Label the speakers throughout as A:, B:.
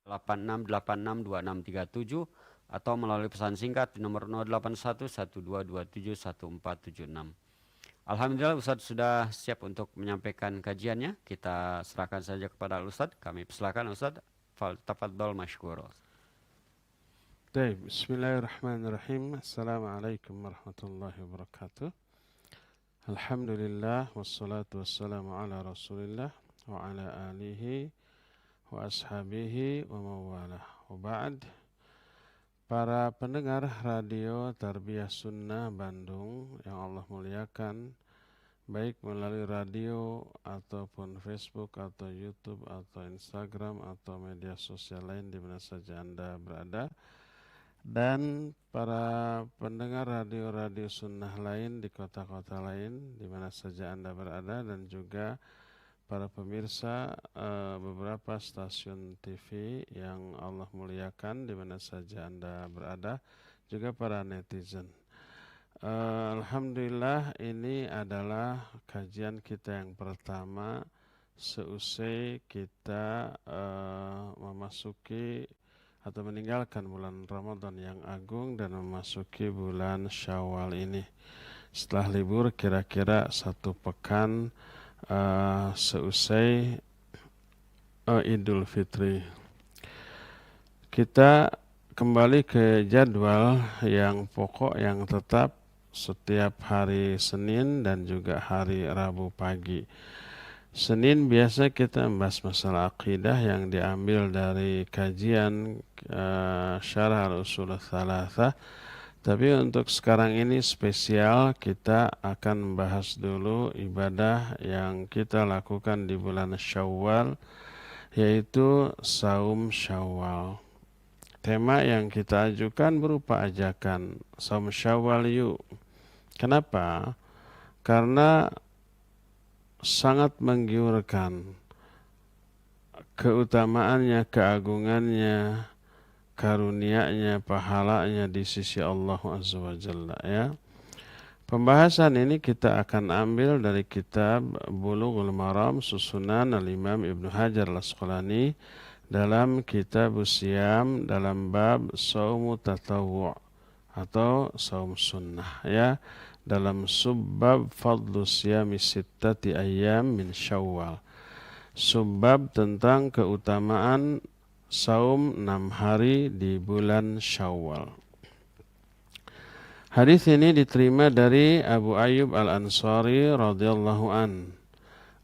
A: 86862637 atau melalui pesan singkat di nomor 081122271476. Alhamdulillah Ustadz sudah siap untuk menyampaikan kajiannya. Kita serahkan saja kepada Ustadz. Kami persilakan Ustadz. Tafadhol mashkur.
B: Baik, bismillahirrahmanirrahim. Assalamualaikum warahmatullahi wabarakatuh. Alhamdulillah wassalatu wassalamu ala Rasulillah wa ala alihi wa ashabihi wa mawalah. Wa ba'd. Para pendengar radio Tarbiyah Sunnah Bandung yang Allah muliakan, baik melalui radio ataupun Facebook atau YouTube atau Instagram atau media sosial lain di mana saja Anda berada, dan para pendengar radio-radio sunnah lain di kota-kota lain di mana saja Anda berada, dan juga para pemirsa beberapa stasiun TV yang Allah muliakan di mana saja Anda berada, juga para netizen. Alhamdulillah, ini adalah kajian kita yang pertama seusai kita memasuki atau meninggalkan bulan Ramadan yang agung dan memasuki bulan Syawal ini. Setelah libur kira-kira 1 pekan seusai Idul Fitri, kita kembali ke jadwal yang pokok yang tetap setiap hari Senin dan juga hari Rabu pagi. Senin biasa kita membahas masalah akidah yang diambil dari kajian Syarah al-Usul ats-Tsalatsah. Tapi untuk sekarang ini spesial, kita akan membahas dulu ibadah yang kita lakukan di bulan Syawal, yaitu saum Syawal. Tema yang kita ajukan berupa ajakan, saum Syawal yuk. Kenapa? Karena sangat menggiurkan keutamaannya, keagungannya, karunia-Nya, pahalanya di sisi Allah Azza wa Jalla, ya. Pembahasan ini kita akan ambil dari kitab Bulughul Maram susunan Al-Imam Ibnu Hajar Al-Asqalani dalam kitab Siyam dalam bab Saumu Tatawwu' atau saum sunnah, ya, dalam subbab Fadlu Siyami Sittati Ayyam min Syawal, subbab tentang keutamaan saum 6 hari di bulan Syawal. Hadis ini diterima dari Abu Ayyub Al-Ansari radhiyallahu an.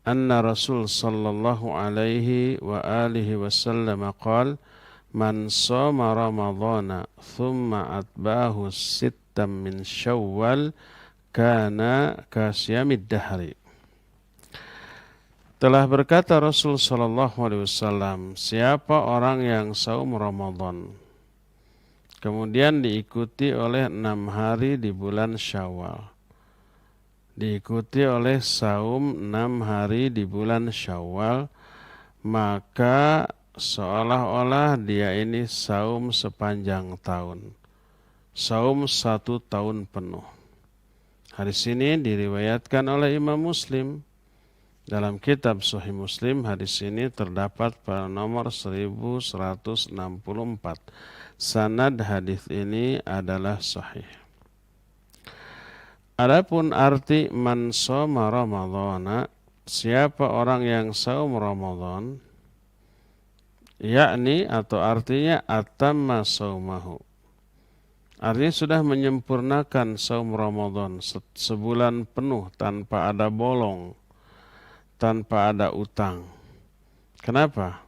B: Anna Rasul sallallahu alaihi wa alihi wasallam qala man shoma ramadhana thumma atba'ahu sittam min Syawal kana kasyamid dahri. Telah berkata Rasul sallallahu alaihi wasallam, siapa orang yang saum Ramadan kemudian diikuti oleh 6 hari di bulan Syawal, diikuti oleh saum 6 hari di bulan Syawal, maka seolah-olah dia ini saum sepanjang tahun, saum 1 tahun penuh. Hadis ini diriwayatkan oleh Imam Muslim. Dalam kitab Sahih Muslim, hadis ini terdapat pada nomor 1164. Sanad hadis ini adalah sahih. Adapun arti man shoma Ramadhana, siapa orang yang saum Ramadan, yakni atau artinya atamma saumahu, artinya sudah menyempurnakan saum Ramadan sebulan penuh tanpa ada bolong, tanpa ada utang. Kenapa?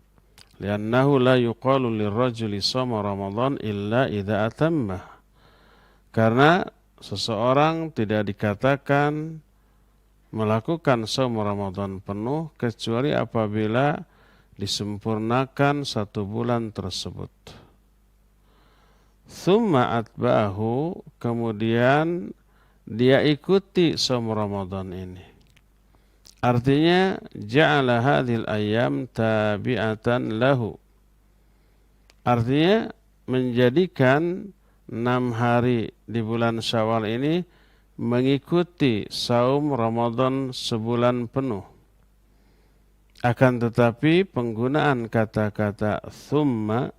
B: Li'annahu la yuqalu lirrajuli shoma Ramadan illa idza atammah. Karena seseorang tidak dikatakan melakukan saum Ramadan penuh kecuali apabila disempurnakan 1 bulan tersebut. Tsumma atba'ahu, kemudian dia ikuti saum Ramadan ini. Artinya ja'ala hadhil ayyam tabi'atan lahu. Artinya menjadikan 6 hari di bulan Syawal ini mengikuti saum Ramadan sebulan penuh. Akan tetapi penggunaan kata-kata thumma,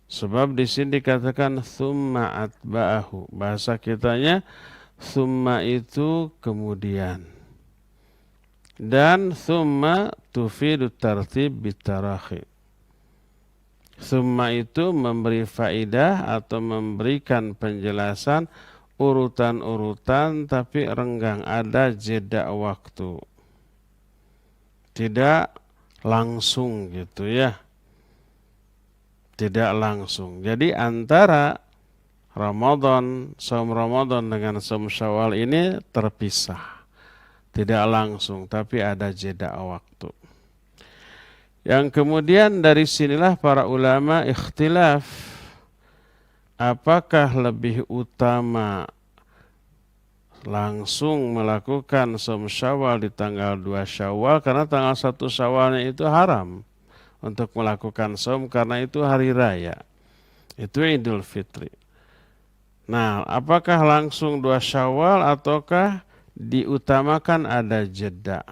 B: sebab di sini dikatakan thumma atba'ahu. Bahasa kitanya thumma itu kemudian. Dan thumma tufidu tartib bitarakhi. Thumma itu memberi faidah atau memberikan penjelasan urutan-urutan tapi renggang, ada jeda waktu. Tidak langsung gitu ya. Tidak langsung. Jadi antara Ramadan, saum Ramadan dengan saum Syawal ini terpisah. Tidak langsung, tapi ada jeda waktu. Yang kemudian dari sinilah para ulama ikhtilaf. Apakah lebih utama langsung melakukan saum Syawal di tanggal 2 Syawal, karena tanggal 1 Syawalnya itu haram untuk melakukan saum karena itu hari raya. Itu Idul Fitri. Nah, apakah langsung 2 Syawal ataukah diutamakan ada jeda?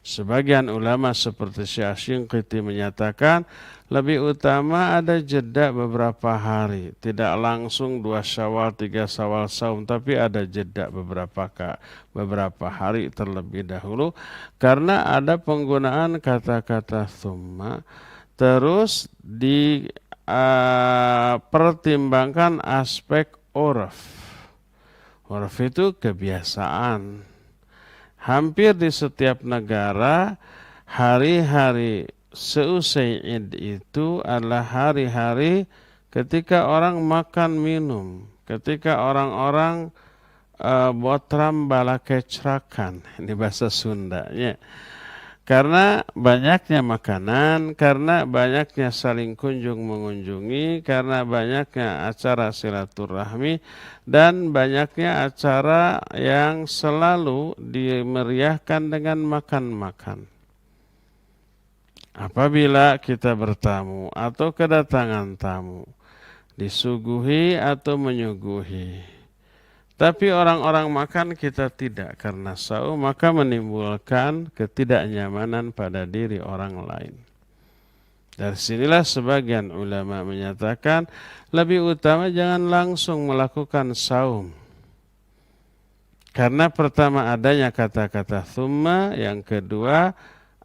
B: Sebagian ulama seperti Syekh Syinqiti menyatakan lebih utama ada jeda beberapa hari. Tidak langsung 2 Syawal, 3 Syawal saum, tapi ada jeda beberapa hari terlebih dahulu. Karena ada penggunaan kata-kata thumma, terus dipertimbangkan aspek urf. Urf itu kebiasaan. Hampir di setiap negara, hari-hari seusai Id itu adalah hari-hari ketika orang makan minum, ketika orang-orang botram bala kecrakan, ini bahasa Sundanya. Karena banyaknya makanan, karena banyaknya saling kunjung mengunjungi, karena banyaknya acara silaturahmi, dan banyaknya acara yang selalu dimeriahkan dengan makan-makan. Apabila kita bertamu atau kedatangan tamu, disuguhi atau menyuguhi, tapi orang-orang makan kita tidak karena saum, maka menimbulkan ketidaknyamanan pada diri orang lain. Dari sinilah sebagian ulama menyatakan lebih utama jangan langsung melakukan saum. Karena pertama adanya kata-kata thumma, yang kedua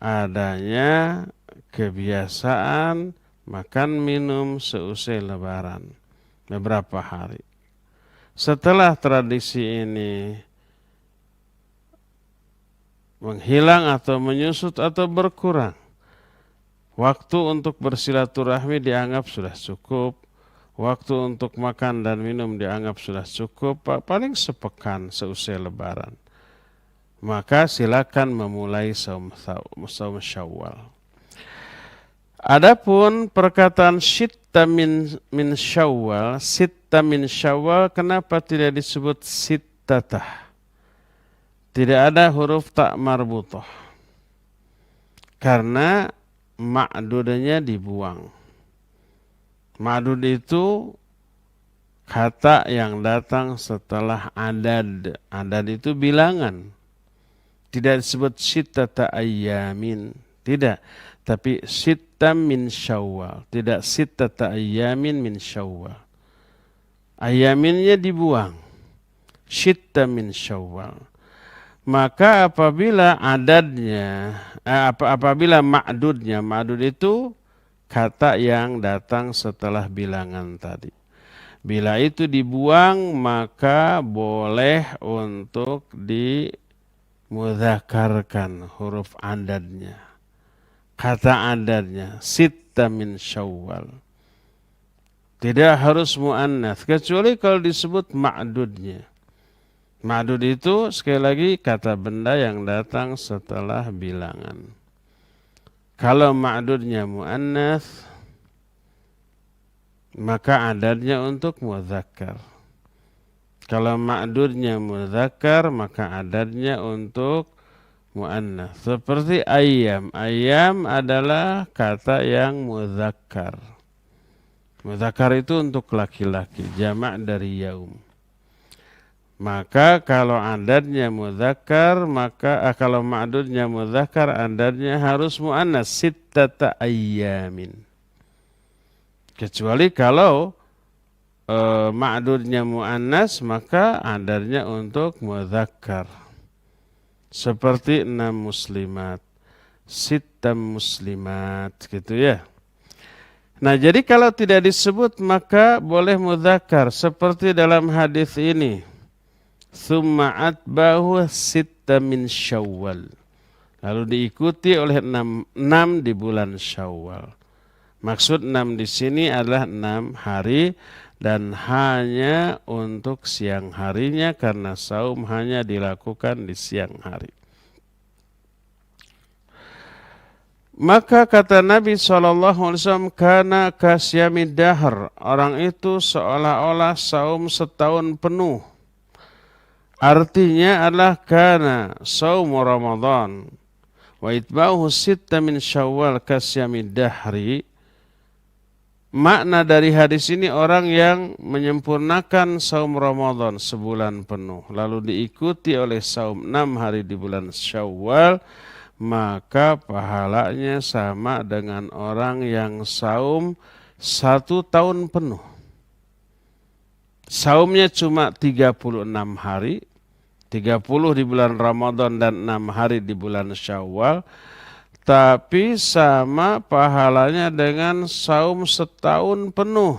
B: adanya kebiasaan makan minum seusai lebaran beberapa hari. Setelah tradisi ini menghilang atau menyusut atau berkurang, waktu untuk bersilaturahmi dianggap sudah cukup, waktu untuk makan dan minum dianggap sudah cukup, paling sepekan seusai lebaran. Maka silakan memulai saum Syawal. Adapun perkataan sitta min Syawal, sitta min Syawal, kenapa tidak disebut sittatah? Tidak ada huruf tak marbutah. Karena ma'dudnya dibuang. Ma'dud itu kata yang datang setelah adad. Adad itu bilangan. Tidak disebut sittata ayyamin. Tidak. Tapi sitta min Syawal. Tidak sittata ayyamin min Syawal. Ayyaminnya dibuang. Sitta min Syawal. Maka apabila adadnya, apabila ma'dudnya, ma'dud itu kata yang datang setelah bilangan tadi. Bila itu dibuang, maka boleh untuk dimudzakarkan huruf adadnya. Kata adadnya, sitta min Syawal. Tidak harus mu'annats, kecuali kalau disebut ma'dudnya. Ma'dud itu sekali lagi kata benda yang datang setelah bilangan. Kalau ma'dudnya mu'annats, maka adadnya untuk mudzakkar. Kalau ma'dudnya mudzakkar, maka adadnya untuk mu'annats. Seperti ayyam. Ayyam adalah kata yang mudzakkar. Mudzakkar itu untuk laki-laki, jamak dari yaum. Maka kalau adatnya mudzakkar, maka kalau ma'dudnya mudzakkar, adatnya harus muannas, sittata ayyamin. Kecuali kalau ma'dudnya muannas, maka adatnya untuk mudzakkar. Seperti 6 muslimat, sittam muslimat, gitu ya. Nah, jadi kalau tidak disebut maka boleh mudzakkar seperti dalam hadis ini. Tsumma atbahu sitta min Syawal. Lalu diikuti oleh 6 di bulan Syawal. Maksud 6 di sini adalah 6 hari dan hanya untuk siang harinya karena saum hanya dilakukan di siang hari. Maka kata Nabi SAW, kana kasyamid dahr. Orang itu seolah-olah saum setahun penuh. Artinya adalah kana saum Ramadan wa itba'uhu sitta min Syawal kasyamid dahri. Makna dari hadis ini orang yang menyempurnakan saum Ramadan sebulan penuh lalu diikuti oleh saum 6 hari di bulan Syawal, maka pahalanya sama dengan orang yang saum 1 tahun penuh. Saumnya cuma 36 hari, 30 di bulan Ramadan dan 6 hari di bulan Syawal, tapi sama pahalanya dengan saum setahun penuh.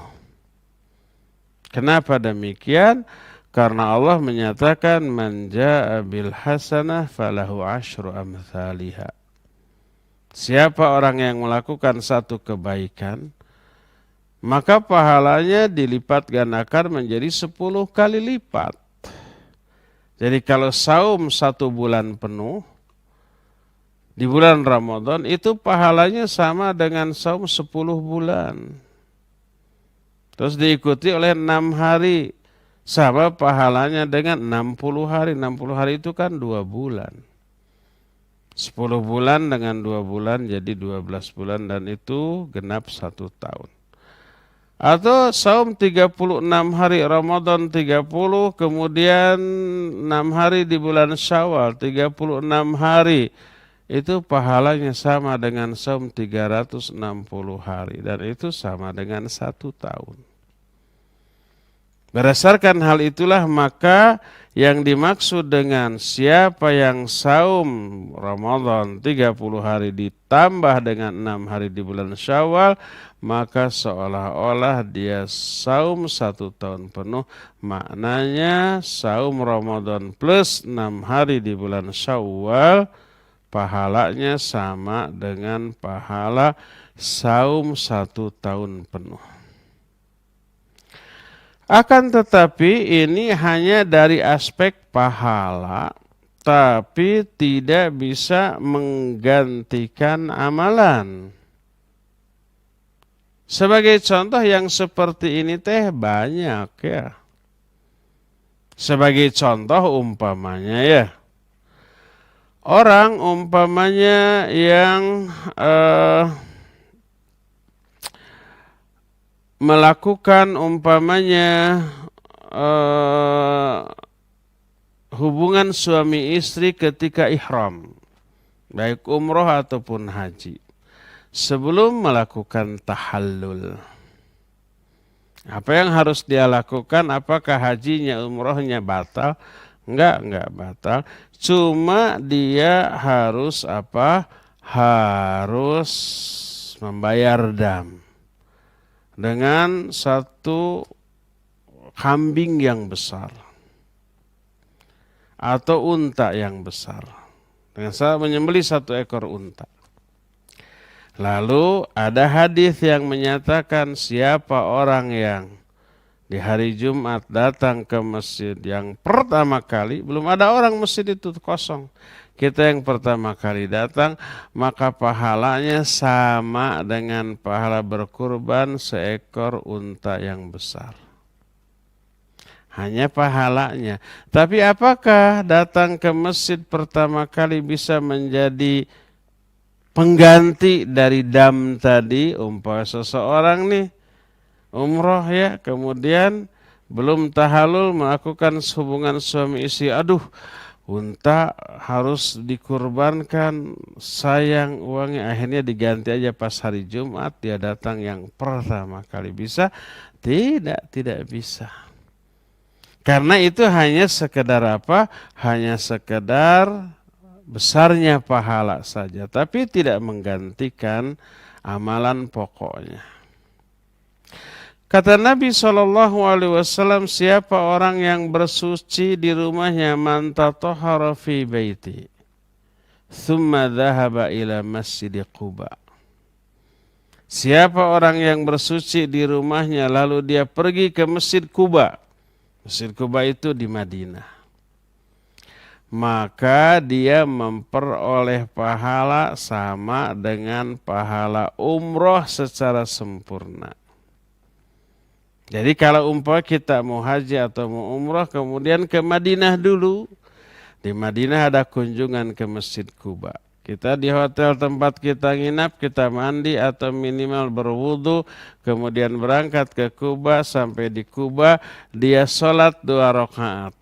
B: Kenapa demikian? Karena Allah menyatakan man jaa bil hasanah falahu asyru amsalihha. Siapa orang yang melakukan satu kebaikan, maka pahalanya dilipat gandakan menjadi 10 kali lipat. Jadi kalau saum 1 bulan penuh di bulan Ramadan itu pahalanya sama dengan saum 10 bulan. Terus diikuti oleh 6 hari. Sama pahalanya dengan 60 hari. 60 hari itu kan 2 bulan. 10 bulan dengan 2 bulan jadi 12 bulan dan itu genap 1 tahun. Atau saum 36 hari Ramadan 30, kemudian 6 hari di bulan Syawal 36 hari. Itu pahalanya sama dengan saum 360 hari dan itu sama dengan 1 tahun. Berdasarkan hal itulah maka yang dimaksud dengan siapa yang saum Ramadan 30 hari ditambah dengan 6 hari di bulan Syawal, maka seolah-olah dia saum 1 tahun penuh. Maknanya saum Ramadan plus 6 hari di bulan Syawal, pahalanya sama dengan pahala saum 1 tahun penuh. Akan tetapi ini hanya dari aspek pahala, tapi tidak bisa menggantikan amalan. Sebagai contoh yang seperti ini teh banyak ya. Sebagai contoh umpamanya ya. Orang umpamanya yang melakukan umpamanya hubungan suami istri ketika ihram, baik umroh ataupun haji, sebelum melakukan tahallul. Apa yang harus dia lakukan? Apakah hajinya, umrohnya batal? Enggak batal. Cuma dia harus apa? Harus membayar dam dengan 1 kambing yang besar atau unta yang besar. Dengan saya menyembelih 1 ekor unta. Lalu ada hadis yang menyatakan siapa orang yang di hari Jumat datang ke masjid yang pertama kali, belum ada orang, masjid itu kosong. Kita yang pertama kali datang, maka pahalanya sama dengan pahala berkurban seekor unta yang besar. Hanya pahalanya. Tapi apakah datang ke masjid pertama kali bisa menjadi pengganti dari dam tadi? Umpama seseorang nih umroh ya, kemudian belum tahalul melakukan hubungan suami istri. Aduh, unta harus dikurbankan, sayang uangnya, akhirnya diganti aja pas hari Jumat dia datang yang pertama kali. Bisa? Tidak bisa. Karena itu hanya sekedar apa? Hanya sekedar besarnya pahala saja, tapi tidak menggantikan amalan pokoknya. Kata Nabi SAW, siapa orang yang bersuci di rumahnya, man tatahhara fi baiti, thumma dhahaba ila masjid Quba. Siapa orang yang bersuci di rumahnya, lalu dia pergi ke Masjid Quba. Masjid Quba itu di Madinah. Maka dia memperoleh pahala sama dengan pahala umroh secara sempurna. Jadi kalau umpama kita mau haji atau mau umroh kemudian ke Madinah dulu. Di Madinah ada kunjungan ke Masjid Quba. Kita di hotel tempat kita nginap, kita mandi atau minimal berwudu. Kemudian berangkat ke Quba, sampai di Quba dia sholat 2 rakaat.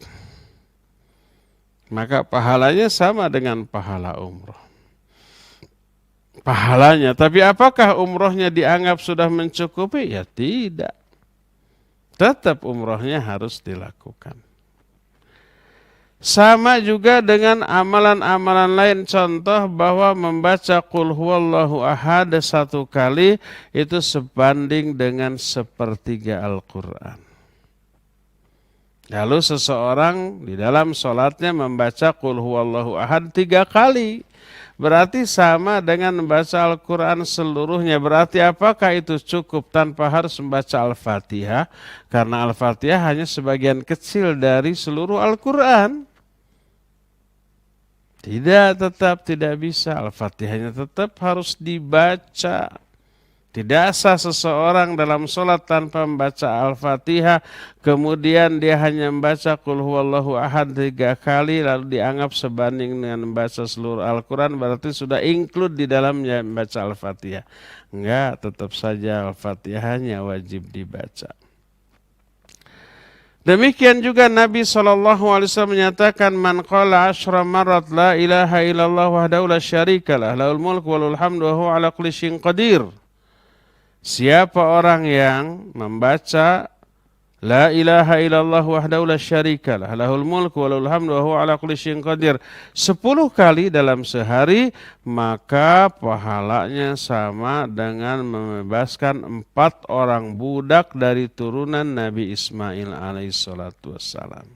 B: Maka pahalanya sama dengan pahala umroh. Pahalanya, tapi apakah umrohnya dianggap sudah mencukupi? Ya tidak. Tetap umrohnya harus dilakukan. Sama juga dengan amalan-amalan lain. Contoh bahwa membaca Qul huwallahu ahad 1 kali itu sebanding dengan 1/3 Al-Quran. Lalu seseorang di dalam sholatnya membaca Qul huwallahu ahad 3 kali. Berarti sama dengan membaca Al-Quran seluruhnya. Berarti apakah itu cukup tanpa harus membaca Al-Fatihah? Karena Al-Fatihah hanya sebagian kecil dari seluruh Al-Quran. Tetap tidak bisa. Al-Fatihahnya tetap harus dibaca. Tidak sah seseorang dalam sholat tanpa membaca Al-Fatihah, kemudian dia hanya membaca Qul huwallahu ahad 3 kali, lalu dianggap sebanding dengan membaca seluruh Al-Quran, berarti sudah include di dalamnya membaca Al-Fatihah. Enggak, tetap saja Al-Fatihahnya wajib dibaca. Demikian juga Nabi SAW menyatakan, man qala 10 marat la ilaha illallah wahdahu la syarikalah lahul mulku walul hamdu wa huwa ala kulli syai'in qadir. Siapa orang yang membaca la ilaha illallah wahdahu la syarikalah lahul mulku walul hamdu wa huwa ala kulli syai'in qadir 10 kali dalam sehari, maka pahalanya sama dengan membebaskan 4 orang budak dari turunan Nabi Ismail alaihissalatu wassalam.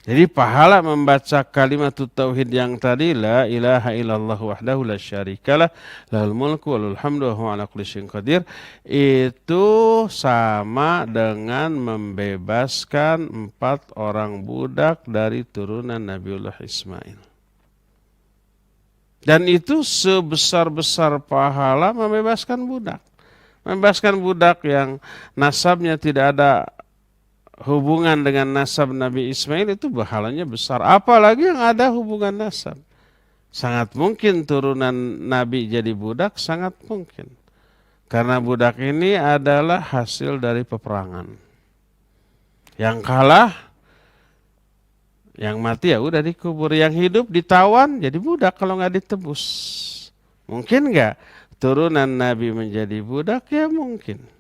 B: Jadi pahala membaca kalimat tauhid yang tadi, la ilaha illallah wahdahu la syarikalah lahul mulku walul hamdu wa huwa ala kulli syai'in qadir, itu sama dengan membebaskan 4 orang budak dari turunan Nabiullah Ismail. Dan itu sebesar-besar pahala membebaskan budak. Membebaskan budak yang nasabnya tidak ada hubungan dengan nasab Nabi Ismail itu pahalanya besar. Apalagi yang ada hubungan nasab. Sangat mungkin turunan Nabi jadi budak, sangat mungkin. Karena budak ini adalah hasil dari peperangan. Yang kalah, yang mati ya udah dikubur. Yang hidup ditawan jadi budak kalau nggak ditebus. Mungkin nggak turunan Nabi menjadi budak? Ya mungkin.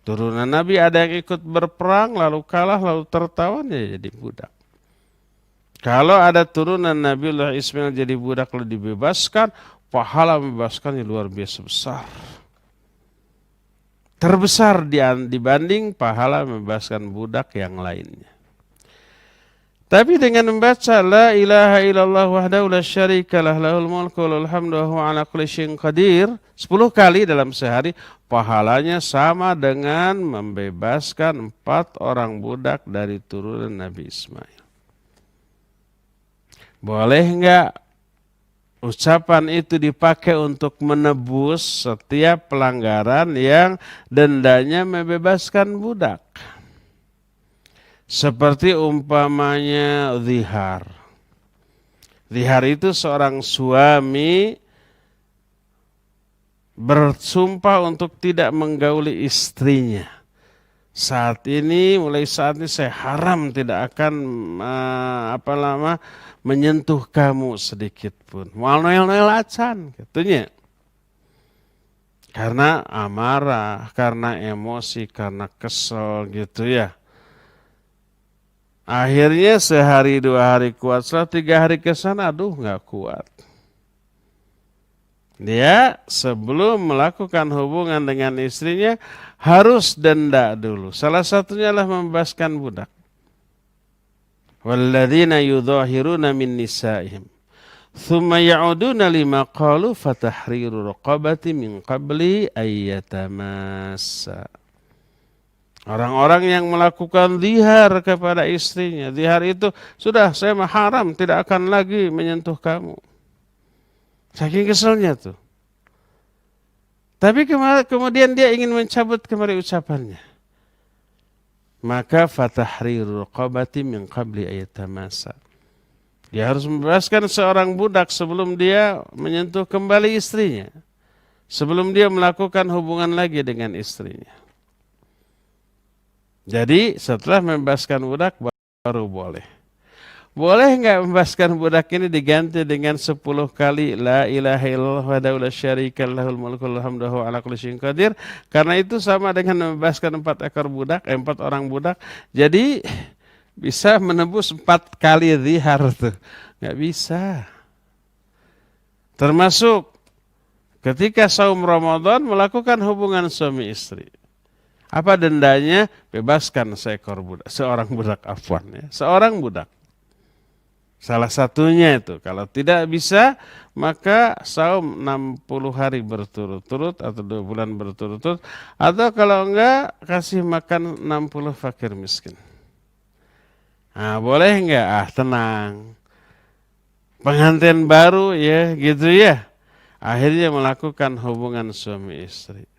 B: Turunan Nabi ada yang ikut berperang, lalu kalah, lalu tertawan, ya jadi budak. Kalau ada turunan Nabiullah Ismail jadi budak lalu dibebaskan, pahala membebaskannya luar biasa besar. Terbesar dibanding pahala membebaskan budak yang lainnya. Tapi dengan membaca la ilaha illallah wahdahu la syarikalah lahul mulku walul hamdu wa huwa ala kulli syai'in qadir 10 kali dalam sehari, pahalanya sama dengan membebaskan 4 orang budak dari turunan Nabi Ismail. Boleh enggak ucapan itu dipakai untuk menebus setiap pelanggaran yang dendanya membebaskan budak? Seperti umpamanya zihar. Zihar itu seorang suami bersumpah untuk tidak menggauli istrinya. mulai saat ini saya haram tidak akan menyentuh kamu sedikit pun. Moal noel-noel acan katanya. Karena amarah, karena emosi, karena kesel gitu ya. Akhirnya sehari 2 hari kuat, setelah 3 hari ke sana, aduh nggak kuat. Dia sebelum melakukan hubungan dengan istrinya harus denda dulu. Salah satunya adalah membebaskan budak. Walladzina yudhahiruna min nisaihim thumma ya'uduna lima qalu fatahriru raqabati min qabli ayyatamassa. Orang-orang yang melakukan zihar kepada istrinya, zihar itu sudah saya haram, tidak akan lagi menyentuh kamu. Saking keselnya tuh. Tapi kemudian dia ingin mencabut kembali ucapannya. Maka fatahriru raqabati min qabli ayyatamassa. Dia harus membebaskan seorang budak sebelum dia menyentuh kembali istrinya. Sebelum dia melakukan hubungan lagi dengan istrinya. Jadi setelah membebaskan budak baru boleh. Boleh nggak membebaskan budak ini diganti dengan 10 kali la ilaha illallah wahdahu la syarika lahul mulku wal hamdu wa huwa ala kulli syai'in qadir, karena itu sama dengan membebaskan 4 orang budak. Jadi bisa menembus 4 kali zihar tuh. Nggak bisa. Termasuk ketika saum Ramadan melakukan hubungan suami istri. Apa dendanya? Bebaskan seorang budak ya. Seorang budak. Salah satunya itu. Kalau tidak bisa, maka saum 60 hari berturut-turut atau 2 bulan berturut-turut. Atau kalau enggak, kasih makan 60 fakir miskin. Nah, boleh enggak? Tenang. Pengantin baru ya, gitu ya. Akhirnya melakukan hubungan suami istri.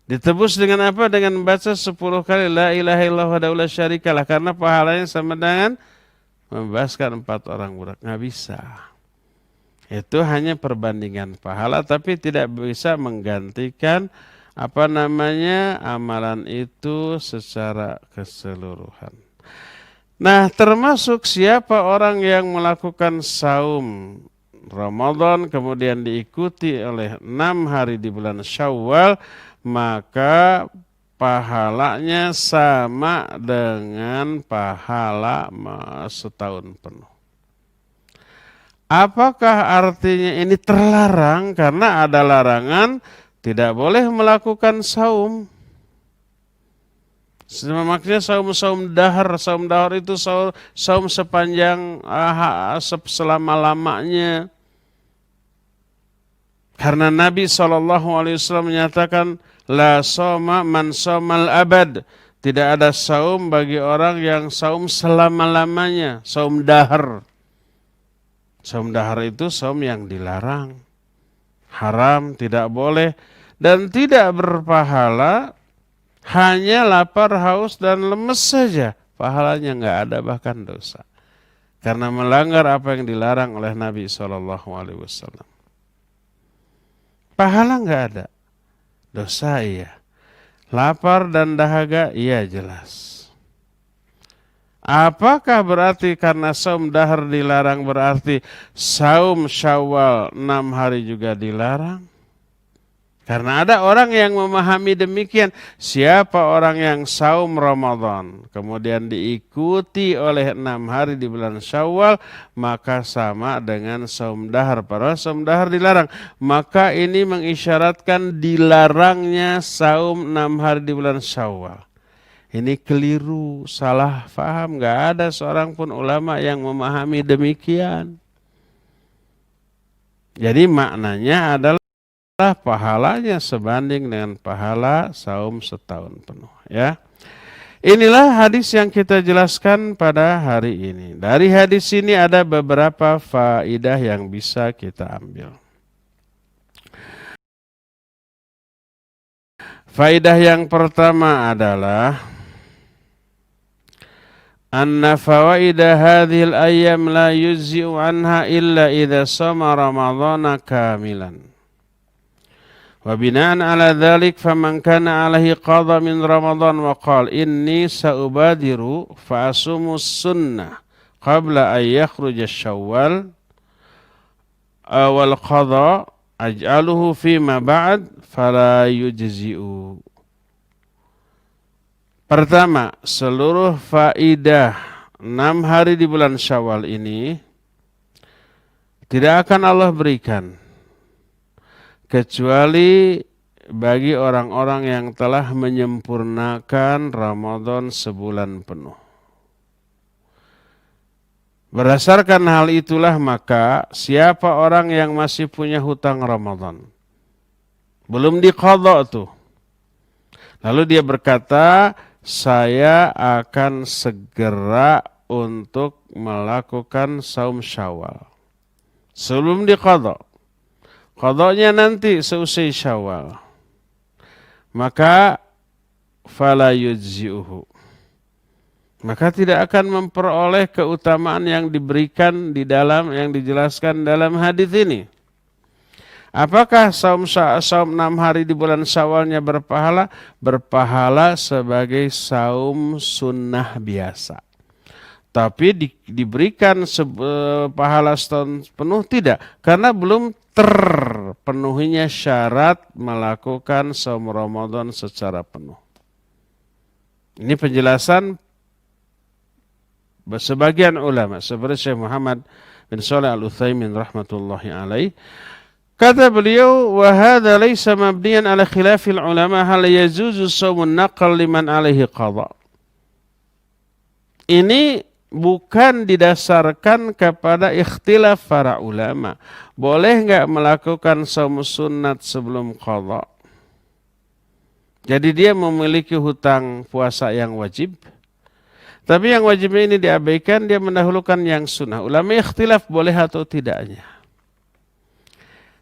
B: Ditebus dengan apa? Dengan membaca 10 kali la ilaha illallah wahdahu la syarikalah, karena pahalanya sama dengan membebaskan 4 orang budak. Nggak bisa. Itu hanya perbandingan pahala, tapi tidak bisa menggantikan amalan itu secara keseluruhan. Nah, termasuk siapa orang yang melakukan saum Ramadan kemudian diikuti oleh 6 hari di bulan Syawal, maka pahalanya sama dengan pahala setahun penuh. Apakah artinya ini terlarang? Karena ada larangan tidak boleh melakukan saum. Maksudnya saum dahar. Saum dahar itu saum sepanjang selama-lamanya. Karena Nabi SAW menyatakan la soma man somal abad. Tidak ada saum bagi orang yang saum selama-lamanya. Saum dahar. Saum dahar itu saum yang dilarang. Haram, tidak boleh. Dan tidak berpahala. Hanya lapar, haus, dan lemes saja. Pahalanya nggak ada, bahkan dosa. Karena melanggar apa yang dilarang oleh Nabi SAW. Pahala nggak ada. Dosa iya. Lapar dan dahaga iya jelas. Apakah berarti karena saum dahar dilarang berarti saum Syawal 6 hari juga dilarang? Karena ada orang yang memahami demikian. Siapa orang yang saum Ramadan kemudian diikuti oleh 6 hari di bulan Syawal, maka sama dengan saum dahar. Padahal saum dahar dilarang. Maka ini mengisyaratkan dilarangnya saum 6 hari di bulan Syawal. Ini keliru, salah faham. Gak ada seorang pun ulama yang memahami demikian. Jadi maknanya adalah pahalanya sebanding dengan pahala saum setahun penuh, ya. Inilah hadis yang kita jelaskan pada hari ini. Dari hadis ini ada beberapa faidah yang bisa kita ambil. Faidah yang pertama adalah anna fawaida hadhil ayyam la yujzi'u anha illa idza sama ramadhana kamilan. Wa bina'an ala dhalik faman kana alaihi qadha min Ramadan wa qala inni saubadiru fa asumus sunnah qabla an yakhruja Syawal wal qadha aj'aluhu fima ba'd fala yujzi'u. Pertama, seluruh faidah 6 hari di bulan Syawal ini tidak akan Allah berikan kecuali bagi orang-orang yang telah menyempurnakan Ramadan sebulan penuh. Berdasarkan hal itulah maka siapa orang yang masih punya hutang Ramadan, belum diqadha tuh, lalu dia berkata, saya akan segera untuk melakukan saum Syawal sebelum diqadha. Qadanya nanti seusai Syawal. Maka fala yujzi'uhu. Maka tidak akan memperoleh keutamaan yang diberikan di dalam yang dijelaskan dalam hadis ini. Apakah saum 6 hari di bulan Syawalnya berpahala? Berpahala sebagai saum sunnah biasa. Tapi diberikan pahala setahun penuh tidak. Karena belum terpenuhinya syarat melakukan saum Ramadan secara penuh. Ini penjelasan sebagian ulama seperti Syekh Muhammad bin Shalih Al-Utsaimin rahmatullahi alaih. Kata beliau, wa hadza laysa mabniyan ala khilafil ulama hal yajuzu shaumun naql liman alaihi qadha. Ini bukan didasarkan kepada ikhtilaf para ulama. Boleh enggak melakukan saum sunat sebelum qadha? Jadi dia memiliki hutang puasa yang wajib. Tapi yang wajibnya ini diabaikan, dia mendahulukan yang sunnah. Ulama ikhtilaf boleh atau tidaknya.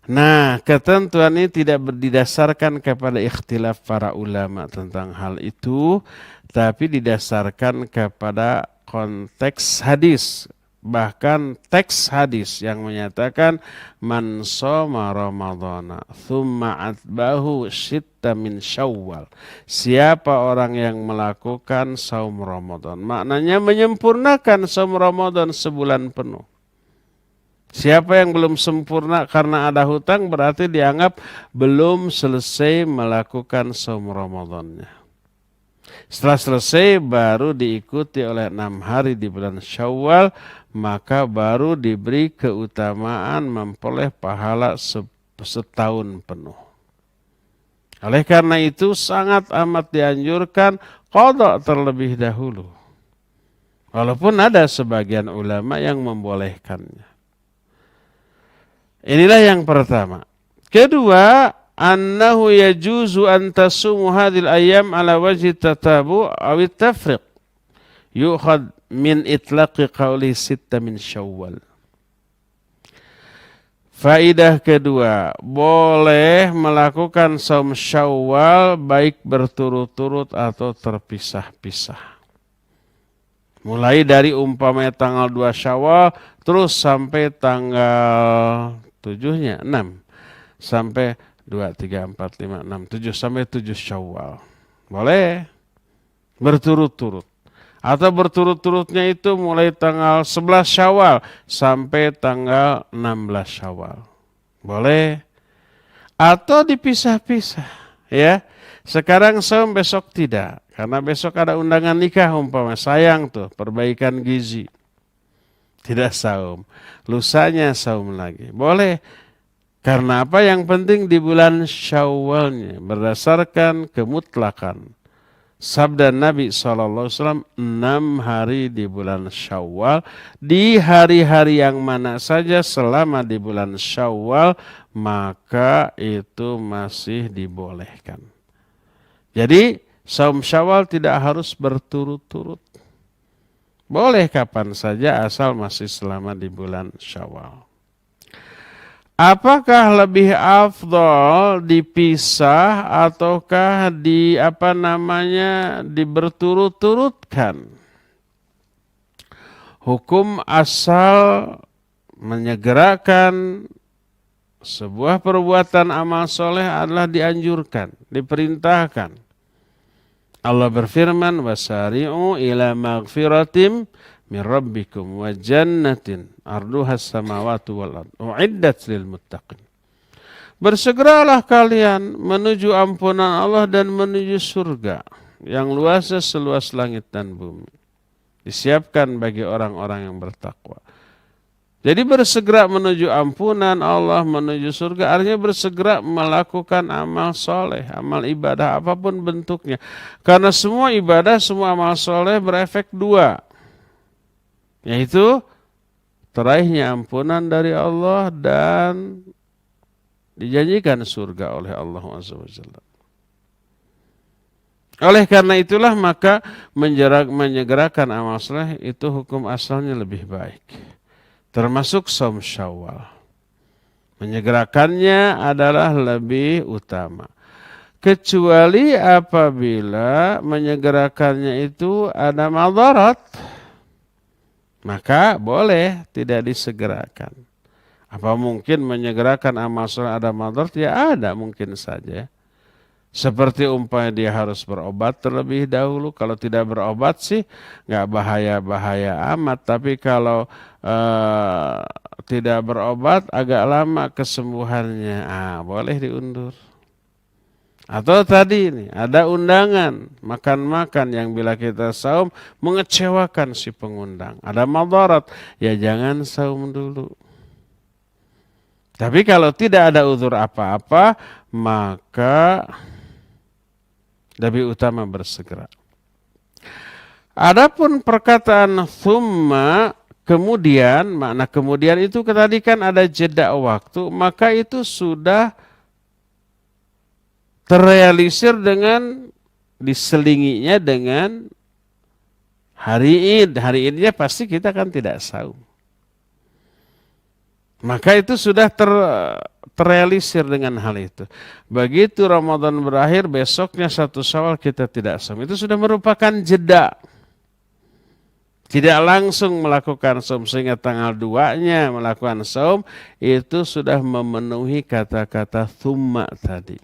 B: Nah, ketentuan ini tidak berdasarkan kepada ikhtilaf para ulama tentang hal itu, tapi didasarkan kepada konteks hadis, bahkan teks hadis yang menyatakan man shoma ramadhana thumma atbahu sitta min Syawal. Siapa orang yang melakukan saum Ramadan, maknanya menyempurnakan saum Ramadan sebulan penuh. Siapa yang belum sempurna karena ada hutang berarti dianggap belum selesai melakukan saum Ramadannya. Setelah selesai baru diikuti oleh 6 hari di bulan Syawal, maka baru diberi keutamaan memperoleh pahala setahun penuh. Oleh karena itu sangat amat dianjurkan qadha terlebih dahulu. Walaupun ada sebagian ulama yang membolehkannya. Inilah yang pertama. Kedua, annahu yajuzu an tasumu hadhil ayyam ala wajhi tatabu aw tafriq yu'khad min itlaqi qawli sitta min Syawal. Faidah kedua, boleh melakukan saum Syawal baik berturut-turut atau terpisah-pisah. Mulai dari umpamanya tanggal 2 Syawal terus sampai tanggal 7-nya 6 sampai 2, 3, 4, 5, 6, 7 sampai 7 Syawal. Boleh berturut-turut. Atau berturut-turutnya itu mulai tanggal 11 Syawal sampai tanggal 16 Syawal. Boleh. Atau dipisah-pisah. Ya. Sekarang saum, besok tidak. Karena besok ada undangan nikah umpama. Sayang tuh, perbaikan gizi. Tidak saum. Lusanya saum lagi. Boleh. Karena apa? Yang penting di bulan Syawalnya berdasarkan kemutlakan sabda Nabi SAW 6 hari di bulan Syawal, di hari-hari yang mana saja selama di bulan Syawal, maka itu masih dibolehkan. Jadi saum Syawal tidak harus berturut-turut. Boleh kapan saja asal masih selama di bulan Syawal. Apakah lebih afdal dipisah ataukah diberturut-turutkan? Hukum asal menyegerakan Sebuah perbuatan amal soleh adalah dianjurkan, diperintahkan. Allah berfirman, wasari'u ila maghfiratim min rabbikum wa jannatin arduhas samawati wal ard uiddat lil muttaqin. Bersegeralah kalian menuju ampunan Allah dan menuju surga yang luasnya seluas langit dan bumi. Disiapkan bagi orang-orang yang bertakwa. Jadi bersegera menuju ampunan Allah, menuju surga, artinya bersegera melakukan amal soleh, amal ibadah apapun bentuknya. Karena semua ibadah, semua amal soleh berefek dua. Yaitu teraihnya ampunan dari Allah dan dijanjikan surga oleh Allah SWT. Oleh karena itulah maka menyegerakan amal soleh itu hukum asalnya lebih baik. Termasuk Shaum Syawal. Menyegerakannya adalah lebih utama. Kecuali apabila menyegerakannya itu ada madarat, maka boleh tidak disegerakan. Apa mungkin menyegerakan amal soleh ada madarat? Ya ada, mungkin saja. Seperti umpamanya dia harus berobat terlebih dahulu. Kalau tidak berobat sih nggak bahaya-bahaya amat. Tapi kalau tidak berobat agak lama kesembuhannya, boleh diundur. Atau tadi ini ada undangan makan-makan yang bila kita saum mengecewakan si pengundang. Ada madarat, ya jangan saum dulu. Tapi kalau tidak ada uzur apa-apa, maka lebih utama bersegera. Adapun perkataan thumma, kemudian, makna kemudian itu tadi kan ada jeda waktu, maka itu sudah terrealisir dengan diselinginya dengan hari Id. Hari Idnya pasti kita kan tidak saum. Maka itu sudah terrealisir dengan hal itu. Begitu Ramadan berakhir, besoknya 1 Syawal kita tidak saum. Itu sudah merupakan jeda. Tidak langsung melakukan saum sehingga tanggal 2-nya melakukan saum, itu sudah memenuhi kata-kata thumma tadi.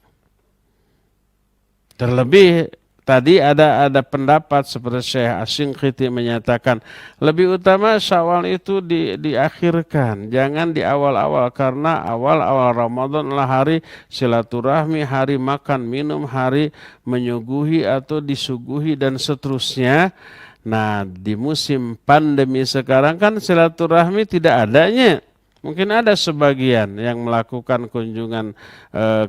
B: Terlebih tadi ada pendapat seperti Syekh Asy-Shinqiti menyatakan lebih utama Syawal itu diakhirkan, jangan di awal-awal, karena awal-awal Ramadan adalah hari silaturahmi, hari makan minum, hari menyuguhi atau disuguhi dan seterusnya. Nah, di musim pandemi sekarang kan silaturahmi tidak adanya. Mungkin ada sebagian yang melakukan kunjungan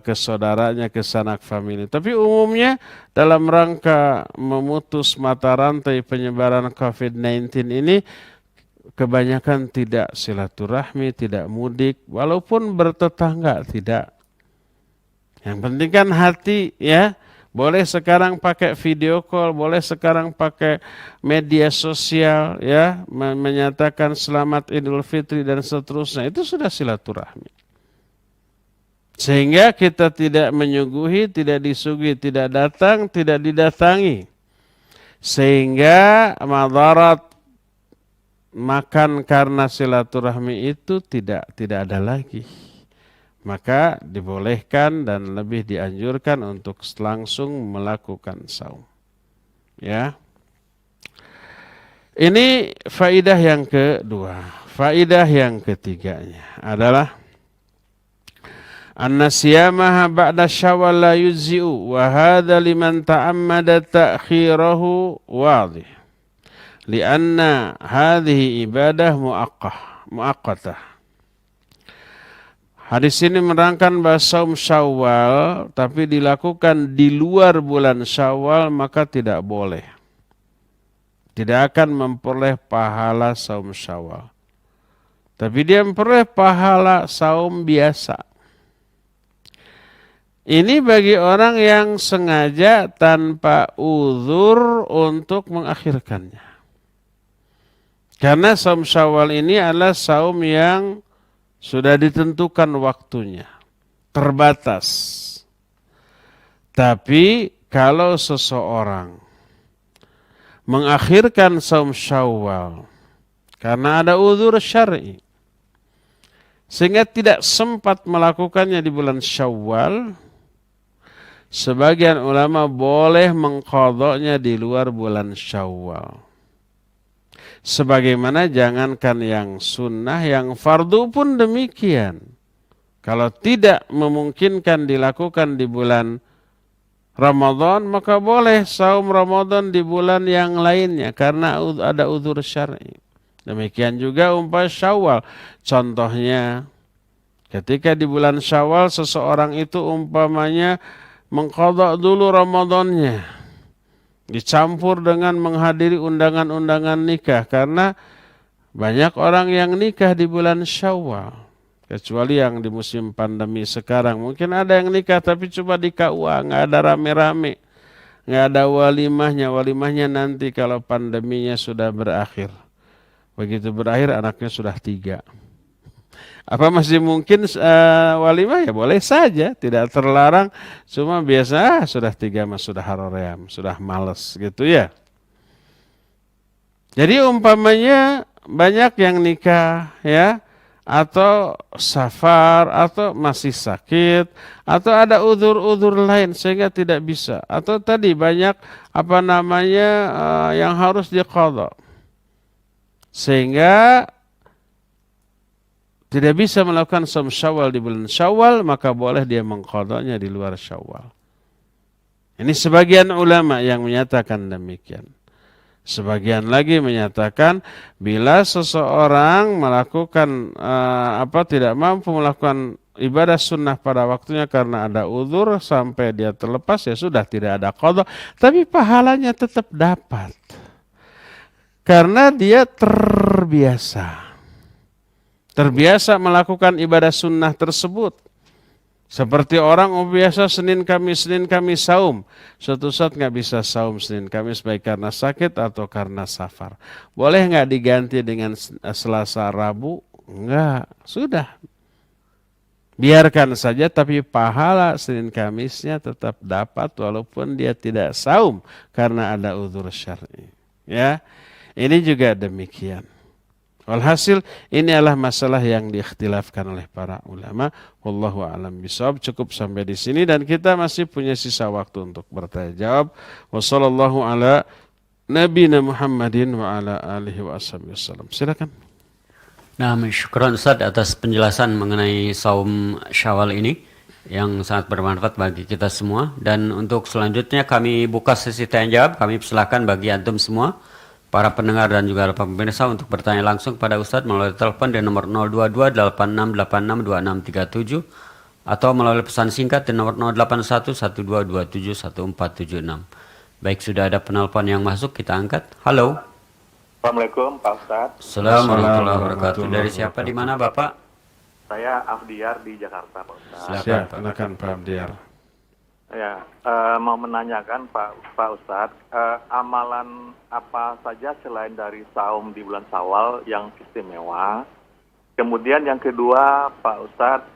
B: ke saudaranya, ke sanak famili. Tapi umumnya dalam rangka memutus mata rantai penyebaran COVID-19 ini, kebanyakan tidak silaturahmi, tidak mudik, walaupun bertetangga tidak. Yang penting kan hati, ya. Boleh sekarang pakai video call, boleh sekarang pakai media sosial, ya, menyatakan selamat Idul Fitri dan seterusnya. Itu sudah silaturahmi. Sehingga kita tidak menyuguhi, tidak disuguhi, tidak datang, tidak didatangi. Sehingga madarat makan karena silaturahmi itu tidak ada lagi. Maka dibolehkan dan lebih dianjurkan untuk langsung melakukan saum. Ya. Ini faidah yang kedua. Faidah yang ketiganya adalah anna siyamaha ba'da Syawal la yujzi'u wa hadha liman ta'ammada ta'khirahu wadih. Lianna hadhihi ibadah muaqqatah. Hadis ini menerangkan bahwa saum Syawal tapi dilakukan di luar bulan Syawal maka tidak boleh. Tidak akan memperoleh pahala saum Syawal. Tapi dia memperoleh pahala saum biasa. Ini bagi orang yang sengaja tanpa uzur untuk mengakhirkannya. Karena saum Syawal ini adalah saum yang sudah ditentukan waktunya, terbatas. Tapi kalau seseorang mengakhirkan saum Syawal karena ada uzur syar'i, sehingga tidak sempat melakukannya di bulan Syawal, sebagian ulama boleh mengqadhanya di luar bulan Syawal. Sebagaimana jangankan yang sunnah, yang fardu pun demikian. Kalau tidak memungkinkan dilakukan di bulan Ramadan, maka boleh saum Ramadan di bulan yang lainnya karena ada uzur syar'i. Demikian juga umpama Syawal. Contohnya, ketika di bulan Syawal seseorang itu umpamanya mengqadha dulu Ramadannya, dicampur dengan menghadiri undangan-undangan nikah, karena banyak orang yang nikah di bulan Syawal, kecuali yang di musim pandemi sekarang. Mungkin ada yang nikah tapi coba di KUA, nggak ada rame-rame, nggak ada walimahnya. Walimahnya nanti kalau pandeminya sudah berakhir. Begitu berakhir anaknya sudah 3. Apa masih mungkin walimah? Ya boleh saja, tidak terlarang. Cuma biasa sudah 3 mas sudah haroream, sudah males gitu ya. Jadi umpamanya banyak yang nikah ya, atau safar, atau masih sakit, atau ada udzur-udzur lain sehingga tidak bisa. Atau tadi banyak yang harus diqadha, sehingga tidak bisa melakukan saum Syawal di bulan Syawal, maka boleh dia mengqadhanya di luar Syawal. Ini sebagian ulama yang menyatakan demikian. Sebagian lagi menyatakan bila seseorang melakukan tidak mampu melakukan ibadah sunnah pada waktunya karena ada uzur sampai dia terlepas, ya sudah tidak ada qadha, tapi pahalanya tetap dapat. Karena dia terbiasa melakukan ibadah sunnah tersebut. Seperti orang biasa Senin Kamis saum. Suatu saat nggak bisa saum Senin Kamis, baik karena sakit atau karena safar. Boleh nggak diganti dengan Selasa Rabu? Enggak, sudah. Biarkan saja, tapi pahala Senin Kamisnya tetap dapat walaupun dia tidak saum karena ada uzur syar'i. Ya, ini juga demikian. Walhasil ini adalah masalah yang diikhtilafkan oleh para ulama. Wallahu a'lam bishawab. Cukup sampai di sini dan kita masih punya sisa waktu untuk bertanya jawab. Wassallallahu ala nabiyina Muhammadin wa ala alihi wa ashabihi wasallam. Silakan.
A: Nah, syukran Ustaz atas penjelasan mengenai saum Syawal ini yang sangat bermanfaat bagi kita semua. Dan untuk selanjutnya kami buka sesi tanya jawab. Kami persilakan bagi antum semua, para pendengar dan juga para pemirsa, untuk bertanya langsung kepada Ustadz melalui telepon di nomor 022-8686-2637 atau melalui pesan singkat di nomor 081-1227-1476. Baik, sudah ada penelpon yang masuk, kita angkat. Halo.
C: Assalamualaikum Pak Ustadz.
A: Assalamualaikum warahmatullahi wabarakatuh. Dari siapa, di mana Bapak?
C: Saya Afdiar di Jakarta Pak Ustadz.
B: Silakan Pak Afdiar.
C: Ya, mau menanyakan Pak Ustadz, amalan apa saja selain dari saum di bulan Syawal yang istimewa? Kemudian yang kedua Pak Ustadz,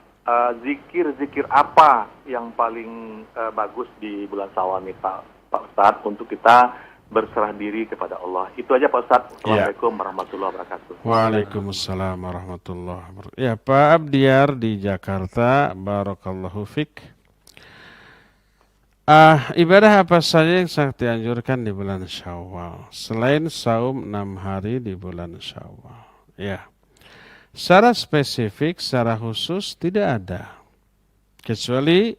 C: zikir apa yang paling bagus di bulan Syawal nih Pak Ustadz untuk kita berserah diri kepada Allah? Itu aja Pak Ustadz. Assalamualaikum warahmatullahi wabarakatuh.
B: Waalaikumsalam warahmatullahi wabarakatuh. Ya, Pak Abdiar di Jakarta, barakallahu fik. Ibadah apa saja yang sangat dianjurkan di bulan Syawal selain saum 6 hari di bulan Syawal? Ya, secara spesifik, secara khusus tidak ada, kecuali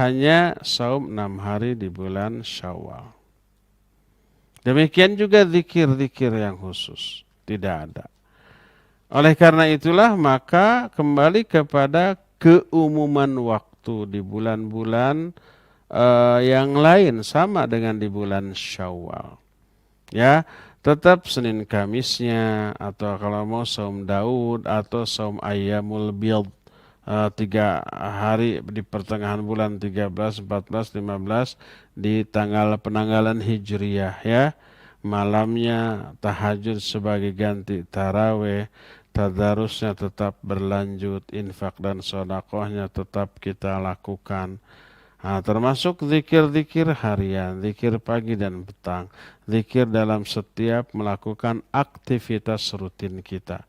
B: hanya saum 6 hari di bulan Syawal. Demikian juga zikir-zikir yang khusus tidak ada. Oleh karena itulah maka kembali kepada keumuman waktu di bulan-bulan yang lain sama dengan di bulan Syawal. Ya, tetap Senin Kamisnya, atau kalau mau saum Daud atau saum Ayyamul Bid, 3 hari di pertengahan bulan 13, 14, 15 di tanggal penanggalan Hijriyah ya. Malamnya tahajud sebagai ganti taraweh, tadarusnya tetap berlanjut, infak dan sedekahnya tetap kita lakukan. Termasuk zikir-zikir harian, zikir pagi dan petang, zikir dalam setiap melakukan aktivitas rutin kita.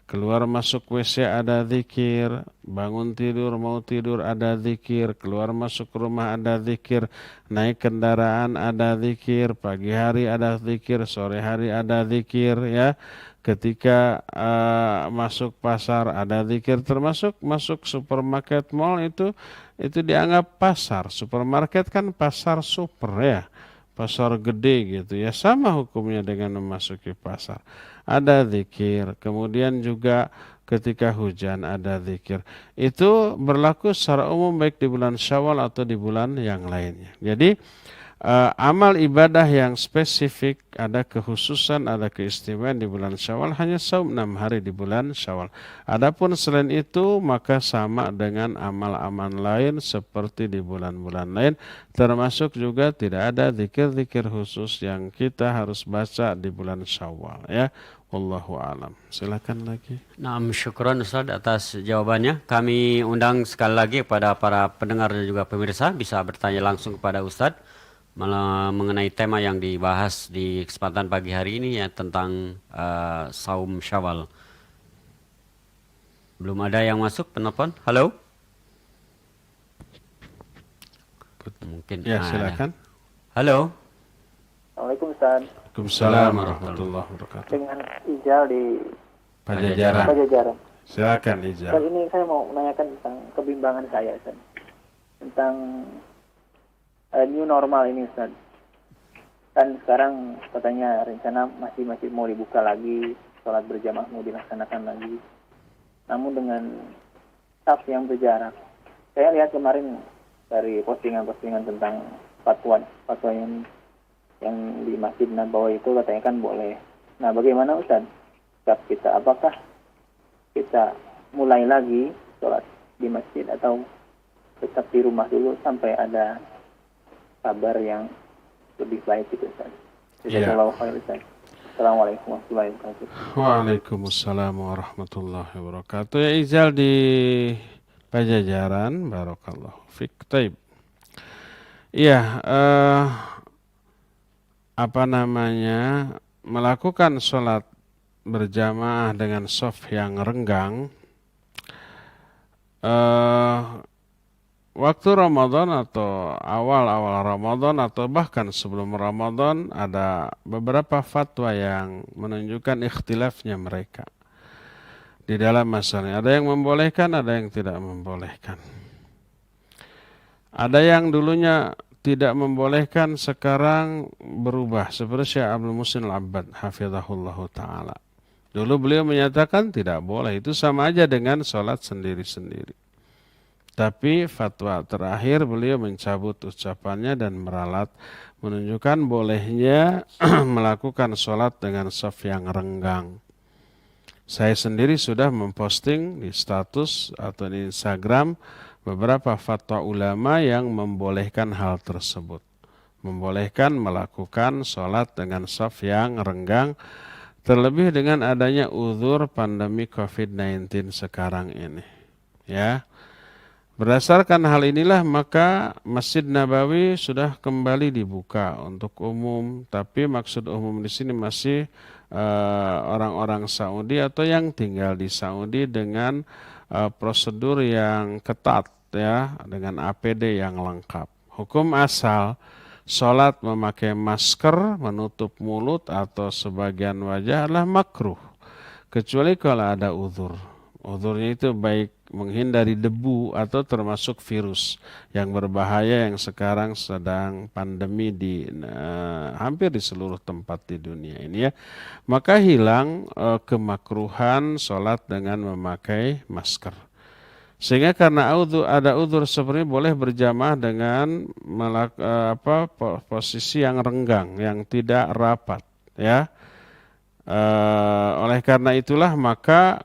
B: keluar masuk WC ada zikir, bangun tidur mau tidur ada zikir, keluar masuk rumah ada zikir, naik kendaraan ada zikir, pagi hari ada zikir, sore hari ada zikir ya. Ketika masuk pasar ada zikir, termasuk masuk supermarket mall itu dianggap pasar. Supermarket kan pasar super ya. Pasar gede gitu ya, sama hukumnya dengan memasuki pasar. Ada zikir, kemudian juga ketika hujan ada zikir. Itu berlaku secara umum baik di bulan Syawal atau di bulan yang lainnya. Jadi amal ibadah yang spesifik, ada kekhususan, ada keistimewaan di bulan Syawal, hanya saum 6 hari di bulan Syawal. Adapun selain itu, maka sama dengan amal-amal lain seperti di bulan-bulan lain, termasuk juga tidak ada zikir-zikir khusus yang kita harus baca di bulan Syawal ya. Wallahu alam. Silakan lagi.
A: Nah, syukron Ustaz atas jawabannya. Kami undang sekali lagi kepada para pendengar dan juga pemirsa bisa bertanya langsung kepada Ustaz mengenai tema yang dibahas di kesempatan pagi hari ini ya tentang saum Syawal. Belum ada yang masuk penelpon? Halo? Mungkin.
B: Ya, silakan.
A: Halo?
D: Assalamualaikum Ustaz.
B: Waalaikumsalam warahmatullahi wabarakatuh.
D: Dengan Ijal di
B: Pajajaran.
D: Pajajaran.
B: Silakan
D: Ustaz,
B: Ijal.
D: ini saya mau menanyakan tentang kebimbangan saya Ustaz. Tentang new normal ini Ustaz. Kan sekarang katanya rencana masih mau dibuka lagi, sholat berjamaah mau dilaksanakan lagi. Namun dengan saf yang berjarak. Saya lihat kemarin dari postingan-postingan tentang fatwa yang di Masjid Nabawi itu katanya kan boleh. Nah, bagaimana Ustaz? Apakah kita mulai lagi sholat di masjid atau tetap di rumah dulu sampai ada kabar yang lebih baik itu Ustaz? Jazakallahu khairan Ustaz. Assalamualaikum warahmatullahi wabarakatuh.
B: Waalaikumsalam warahmatullahi wabarakatuh. Ya Izal di Pajajaran, barakallahu fik. Taib. Iya, melakukan sholat berjamaah dengan shaf yang renggang waktu Ramadan atau awal-awal Ramadan atau bahkan sebelum Ramadan ada beberapa fatwa yang menunjukkan ikhtilafnya mereka di dalam masalah. Ada yang membolehkan, ada yang tidak membolehkan. Ada yang dulunya tidak membolehkan, sekarang berubah seperti Syekh Abdul Muhsin Al-Abbad hafizahullah taala. Dulu beliau menyatakan tidak boleh, itu sama aja dengan sholat sendiri-sendiri. Tapi fatwa terakhir beliau mencabut ucapannya dan meralat menunjukkan bolehnya melakukan sholat dengan shaf yang renggang. Saya sendiri sudah memposting di status atau di Instagram beberapa fatwa ulama yang membolehkan hal tersebut. Membolehkan melakukan sholat dengan shaf yang renggang, terlebih dengan adanya uzur pandemi COVID-19 sekarang ini. Ya. Berdasarkan hal inilah maka Masjid Nabawi sudah kembali dibuka untuk umum, tapi maksud umum di sini masih orang-orang Saudi atau yang tinggal di Saudi dengan prosedur yang ketat ya, dengan APD yang lengkap. Hukum asal sholat memakai masker menutup mulut atau sebagian wajah adalah makruh, kecuali kalau ada uzur. Uzurnya itu baik menghindari debu atau termasuk virus yang berbahaya yang sekarang sedang pandemi di hampir di seluruh tempat di dunia ini ya. Maka hilang kemakruhan sholat dengan memakai masker. Sehingga karena ada uzur seperti boleh berjamaah dengan posisi yang renggang, yang tidak rapat ya. Oleh karena itulah maka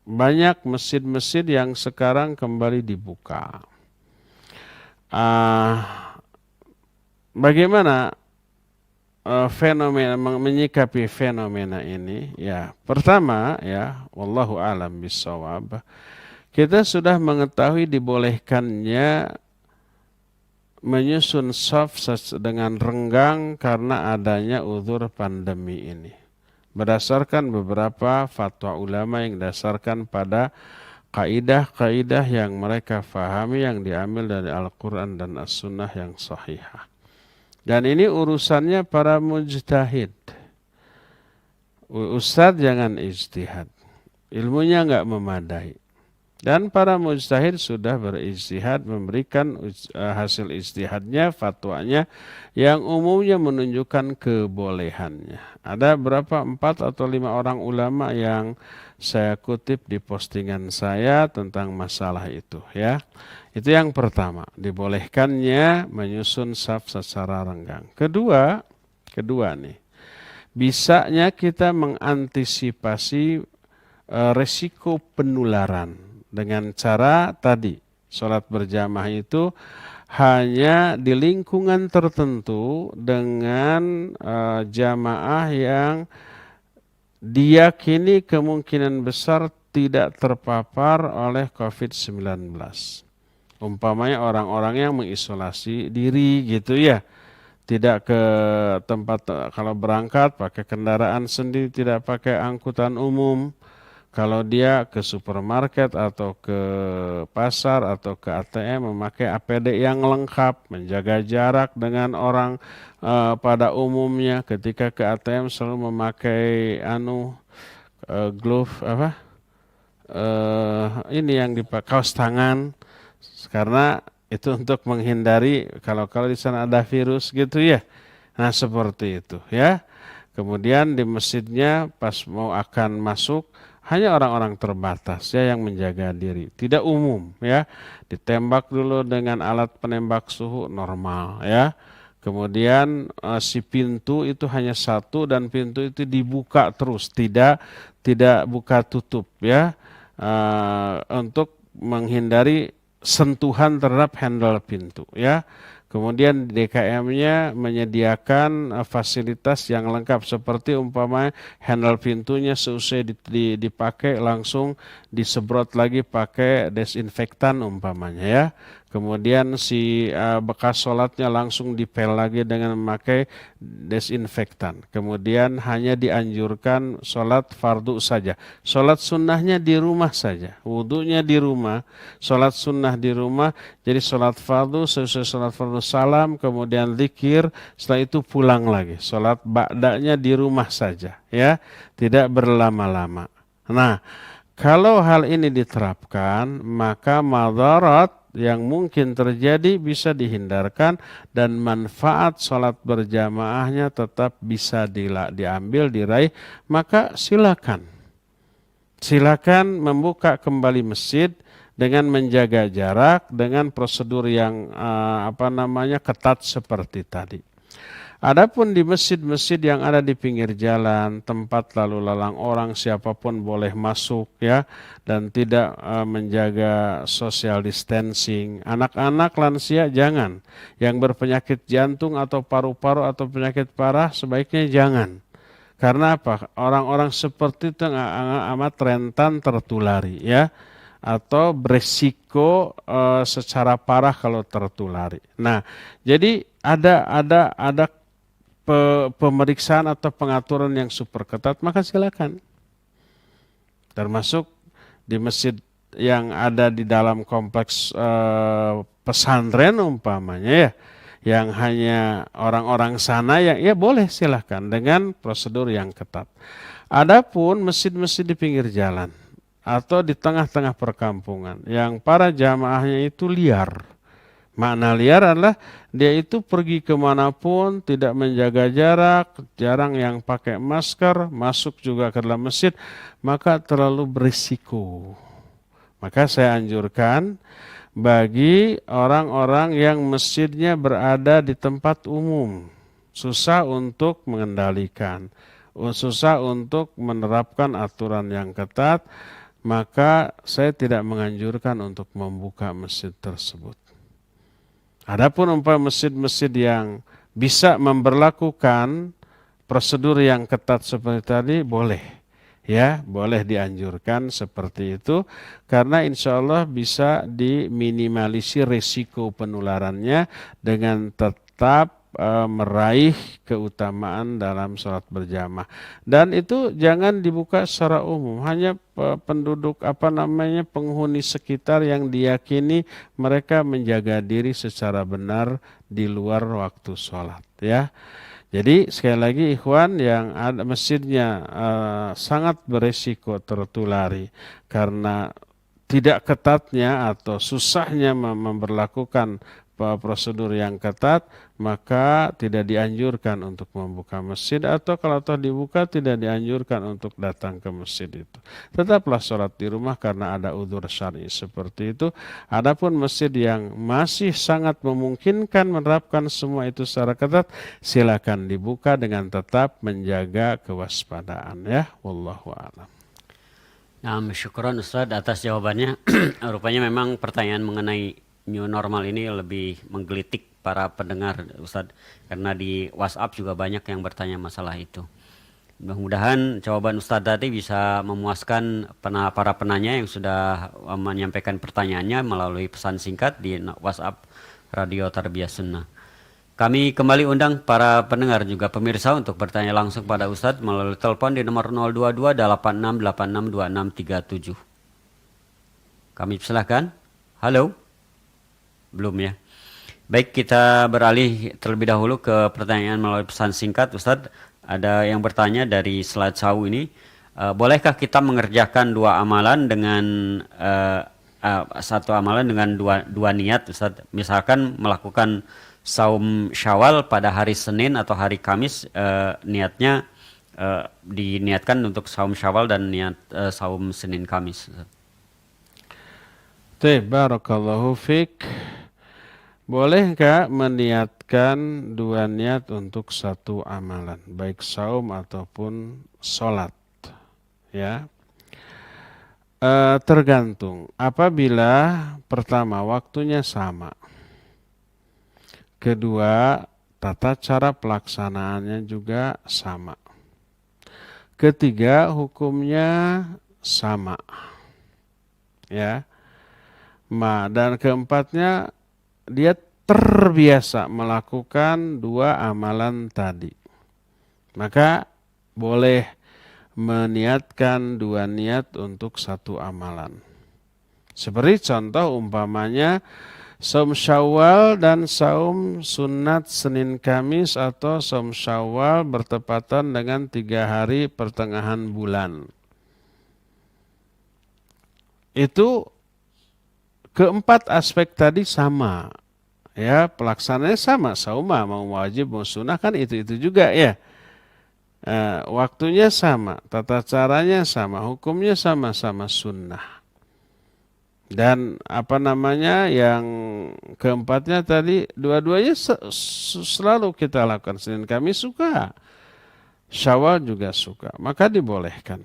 B: banyak masjid-masjid yang sekarang kembali dibuka. Bagaimana fenomena menyikapi fenomena ini? Ya, pertama ya, wallahu a'lam bishawab. Kita sudah mengetahui dibolehkannya menyusun shaf dengan renggang karena adanya uzur pandemi ini. berdasarkan beberapa fatwa ulama yang didasarkan pada kaidah-kaidah yang mereka fahami yang diambil dari Al-Quran dan As-Sunnah yang sahihah. Dan ini urusannya para mujtahid. Ustadz jangan ijtihad. Ilmunya nggak memadai. Dan para mujtahid sudah berijtihad, memberikan hasil ijtihadnya, fatwanya yang umumnya menunjukkan kebolehannya. Ada berapa 4 atau 5 orang ulama yang saya kutip di postingan saya tentang masalah itu ya. Itu yang pertama, dibolehkannya menyusun saf secara renggang. Kedua nih, bisanya kita mengantisipasi resiko penularan dengan cara tadi, sholat berjamaah itu hanya di lingkungan tertentu dengan jamaah yang diyakini kemungkinan besar tidak terpapar oleh COVID-19. Umpamanya orang-orang yang mengisolasi diri gitu ya. Tidak ke tempat, kalau berangkat pakai kendaraan sendiri, tidak pakai angkutan umum. Kalau dia ke supermarket atau ke pasar atau ke ATM memakai APD yang lengkap, menjaga jarak dengan orang pada umumnya. Ketika ke ATM selalu memakai glove ini yang dipakai, kaos tangan, karena itu untuk menghindari kalau di sana ada virus gitu ya. Nah seperti itu ya. Kemudian di masjidnya pas mau akan masuk hanya orang-orang terbatas ya yang menjaga diri, tidak umum ya. Ditembak dulu dengan alat penembak suhu normal ya. Kemudian si pintu itu hanya satu dan pintu itu dibuka terus, tidak buka tutup ya, untuk menghindari sentuhan terhadap handle pintu ya. Kemudian DKM-nya menyediakan fasilitas yang lengkap seperti umpamanya handle pintunya seusai dipakai langsung disemprot lagi pakai desinfektan umpamanya ya. Kemudian si bekas sholatnya langsung dipel lagi dengan memakai desinfektan. Kemudian hanya dianjurkan sholat fardu saja. Sholat sunnahnya di rumah saja. Wudunya di rumah, sholat sunnah di rumah. Jadi sholat fardu, sesuai sholat fardu salam, kemudian zikir, setelah itu pulang lagi. Sholat ba'danya di rumah saja, ya, tidak berlama-lama. Nah, kalau hal ini diterapkan, maka madarat yang mungkin terjadi bisa dihindarkan dan manfaat sholat berjamaahnya tetap bisa diambil, diraih. Maka silakan membuka kembali masjid dengan menjaga jarak, dengan prosedur yang ketat seperti tadi. Adapun di masjid-masjid yang ada di pinggir jalan, tempat lalu lalang orang, siapapun boleh masuk ya, dan tidak menjaga social distancing. Anak-anak, lansia jangan. Yang berpenyakit jantung atau paru-paru atau penyakit parah sebaiknya jangan. Karena apa? Orang-orang seperti itu amat rentan tertulari ya, atau beresiko secara parah kalau tertulari. Nah, jadi ada pemeriksaan atau pengaturan yang super ketat, maka silakan. Termasuk di masjid yang ada di dalam kompleks pesantren umpamanya ya, yang hanya orang-orang sana yang ya boleh silakan dengan prosedur yang ketat. Adapun masjid-masjid di pinggir jalan atau di tengah-tengah perkampungan yang para jamaahnya itu liar. Makna liar adalah dia itu pergi kemanapun, tidak menjaga jarak, jarang yang pakai masker, masuk juga ke dalam masjid, maka terlalu berisiko. Maka saya anjurkan bagi orang-orang yang masjidnya berada di tempat umum, susah untuk mengendalikan, susah untuk menerapkan aturan yang ketat, maka saya tidak menganjurkan untuk membuka masjid tersebut. Adapun masjid-masjid yang bisa memberlakukan prosedur yang ketat seperti tadi boleh, ya, boleh dianjurkan seperti itu karena insya Allah bisa diminimalisir risiko penularannya dengan tetap meraih keutamaan dalam sholat berjamaah. Dan itu jangan dibuka secara umum, hanya penduduk penghuni sekitar yang diyakini mereka menjaga diri secara benar di luar waktu sholat, ya. Jadi sekali lagi ikhwan, yang ada masjidnya sangat beresiko tertulari karena tidak ketatnya atau susahnya memberlakukan prosedur yang ketat, maka tidak dianjurkan untuk membuka masjid, atau kalau toh dibuka tidak dianjurkan untuk datang ke masjid itu. Tetaplah sholat di rumah karena ada udzur syar'i seperti itu. Adapun masjid yang masih sangat memungkinkan menerapkan semua itu secara ketat, silakan dibuka dengan tetap menjaga kewaspadaan, ya. Wallahu a'lam.
A: Nah, syukron Ustaz atas jawabannya. Rupanya memang pertanyaan mengenai new normal ini lebih menggelitik para pendengar Ustaz, karena di WhatsApp juga banyak yang bertanya masalah itu. Mudah-mudahan jawaban Ustaz tadi bisa memuaskan para penanya yang sudah menyampaikan pertanyaannya melalui pesan singkat di WhatsApp Radio Tarbiyah Sunnah. Kami kembali undang para pendengar juga pemirsa untuk bertanya langsung pada Ustadz melalui telepon di nomor 022 8686 2637. Kami persilahkan. Halo? Belum ya? Baik, kita beralih terlebih dahulu ke pertanyaan melalui pesan singkat. Ustadz, ada yang bertanya dari slide sawu ini. Bolehkah kita mengerjakan dua amalan dengan satu amalan dengan dua niat, Ustadz? Misalkan melakukan saum Syawal pada hari Senin atau hari Kamis, niatnya diniatkan untuk saum Syawal dan niat saum Senin Kamis.
B: Barakallahu fik. Boleh enggak meniatkan dua niat untuk satu amalan, baik saum ataupun sholat? Ya, tergantung. Apabila pertama waktunya sama, kedua, tata cara pelaksanaannya juga sama. Ketiga, hukumnya sama. Ya. Dan keempatnya, dia terbiasa melakukan dua amalan tadi. Maka boleh meniatkan dua niat untuk satu amalan. Seperti contoh umpamanya saum Syawal dan saum sunat Senin Kamis, atau saum Syawal bertepatan dengan 3 hari pertengahan bulan. Itu keempat aspek tadi sama. Ya, pelaksanaannya sama, sauma mau wajib mau sunnah kan itu juga, ya. Waktunya sama, tata caranya sama, hukumnya sama-sama sunnah. Dan yang keempatnya tadi, dua-duanya selalu kita lakukan. Senin Kamis suka, Syawal juga suka, maka dibolehkan.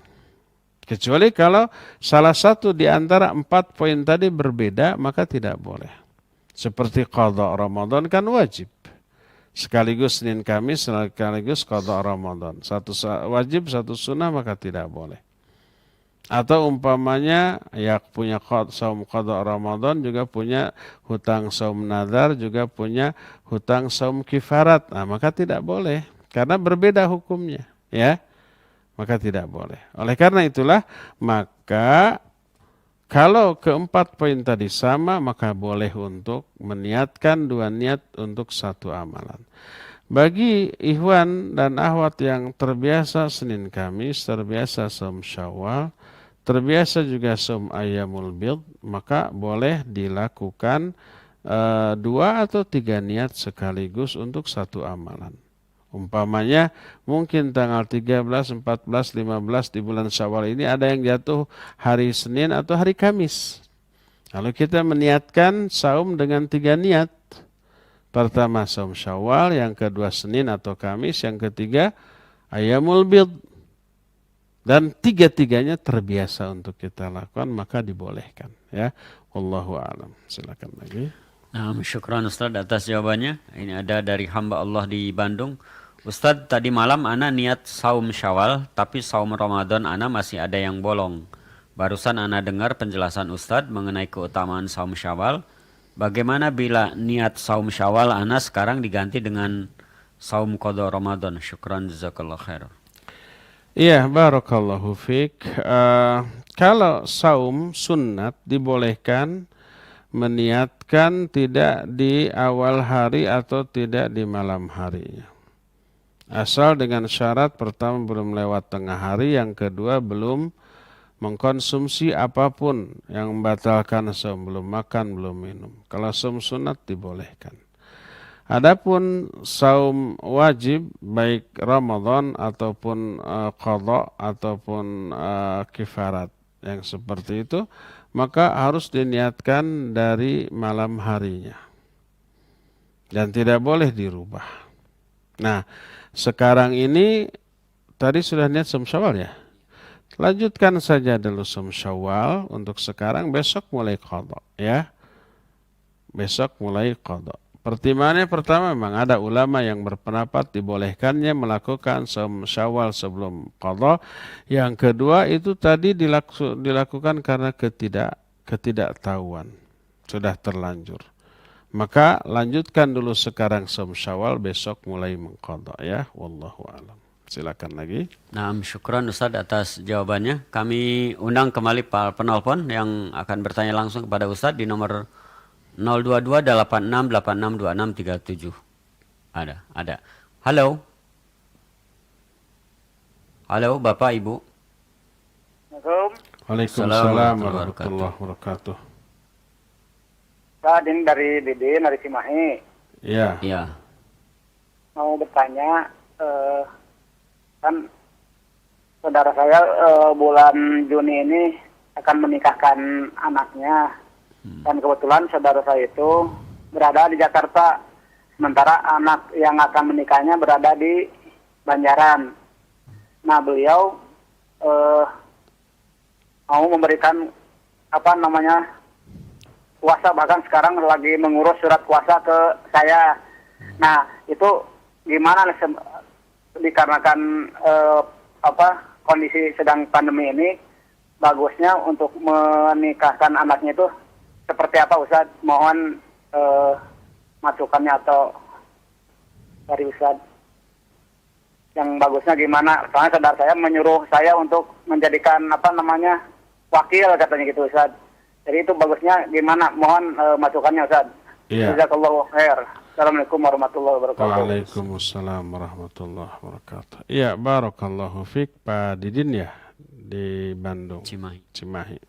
B: Kecuali kalau salah satu di antara 4 poin tadi berbeda, maka tidak boleh. Seperti qadha Ramadan kan wajib. Sekaligus Senin Kamis, sekaligus qadha Ramadan. Satu wajib, satu sunnah, maka tidak boleh. Atau umpamanya ya punya saum qadha Ramadan, juga punya hutang saum nazar, juga punya hutang saum kifarat. Nah, maka tidak boleh karena berbeda hukumnya, ya. Maka tidak boleh. Oleh karena itulah, maka kalau keempat poin tadi sama, maka boleh untuk meniatkan dua niat untuk satu amalan. Bagi ikhwan dan akhwat yang terbiasa Senin Kamis, terbiasa saum Syawal, terbiasa juga saum Ayyamul Bid, maka boleh dilakukan 2 atau 3 niat sekaligus untuk satu amalan. Umpamanya mungkin tanggal 13, 14, 15 di bulan Syawal ini ada yang jatuh hari Senin atau hari Kamis. Lalu kita meniatkan saum dengan 3 niat. Pertama saum Syawal, yang kedua Senin atau Kamis, yang ketiga Ayyamul Bid. Dan 3-tiganya terbiasa untuk kita lakukan, maka dibolehkan, ya. Wallahu a'lam. Silakan lagi.
A: Syukran Ustaz atas jawabannya. Ini ada dari hamba Allah di Bandung. Ustaz, tadi malam ana niat saum Syawal, tapi saum Ramadan ana masih ada yang bolong. Barusan ana dengar penjelasan Ustaz mengenai keutamaan saum Syawal. Bagaimana bila niat saum Syawal ana sekarang diganti dengan saum qada Ramadan. Syukran jazakallah khair.
B: Iya, barakallahu fiik. Kalau saum sunat dibolehkan meniatkan tidak di awal hari atau tidak di malam harinya. Asal dengan syarat pertama belum lewat tengah hari, yang kedua belum mengkonsumsi apapun yang membatalkan saum, belum makan, belum minum. Kalau saum sunat dibolehkan. Adapun saum wajib baik Ramadan ataupun qadha ataupun kifarat yang seperti itu, maka harus diniatkan dari malam harinya dan tidak boleh dirubah. Nah, sekarang ini tadi sudah niat saum Syawal ya. Lanjutkan saja dulu saum Syawal untuk sekarang, besok mulai qadha ya. Besok mulai qadha. Pertimbangannya pertama, memang ada ulama yang berpendapat dibolehkannya melakukan saum Syawal sebelum qadha. Yang kedua itu tadi dilakukan karena ketidaktahuan, sudah terlanjur. Maka lanjutkan dulu sekarang saum Syawal, besok mulai mengqadha ya. Wallahu a'lam. Silakan lagi.
A: Nah, syukran Ustaz atas jawabannya. Kami undang kembali para penelpon yang akan bertanya langsung kepada Ustaz di nomor 02286862637. Ada. Halo. Halo Bapak Ibu.
B: Waalaikumsalam warahmatullahi wabarakatuh.
E: Saya dari Didin, dari Cimahi.
B: Iya.
A: Iya.
E: Mau bertanya, kan saudara saya bulan Juni ini akan menikahkan anaknya. Dan kebetulan saudara saya itu berada di Jakarta, sementara anak yang akan menikahnya berada di Banjaran. Nah, beliau mau memberikan kuasa, bahkan sekarang lagi mengurus surat kuasa ke saya. Nah, itu gimana dikarenakan kondisi sedang pandemi ini, bagusnya untuk menikahkan anaknya itu seperti apa Ustaz? Mohon masukannya atau dari Ustaz. Yang bagusnya gimana? Soalnya saudara saya menyuruh saya untuk menjadikan wakil katanya gitu Ustaz. Jadi itu bagusnya gimana? Mohon masukannya Ustaz.
B: Iya.
E: Jazakallahu khair. Assalamualaikum warahmatullahi wabarakatuh.
B: Waalaikumsalam warahmatullahi wabarakatuh. Iya, barakallahu fiik, Pak Didin ya, di Bandung. Cimahi.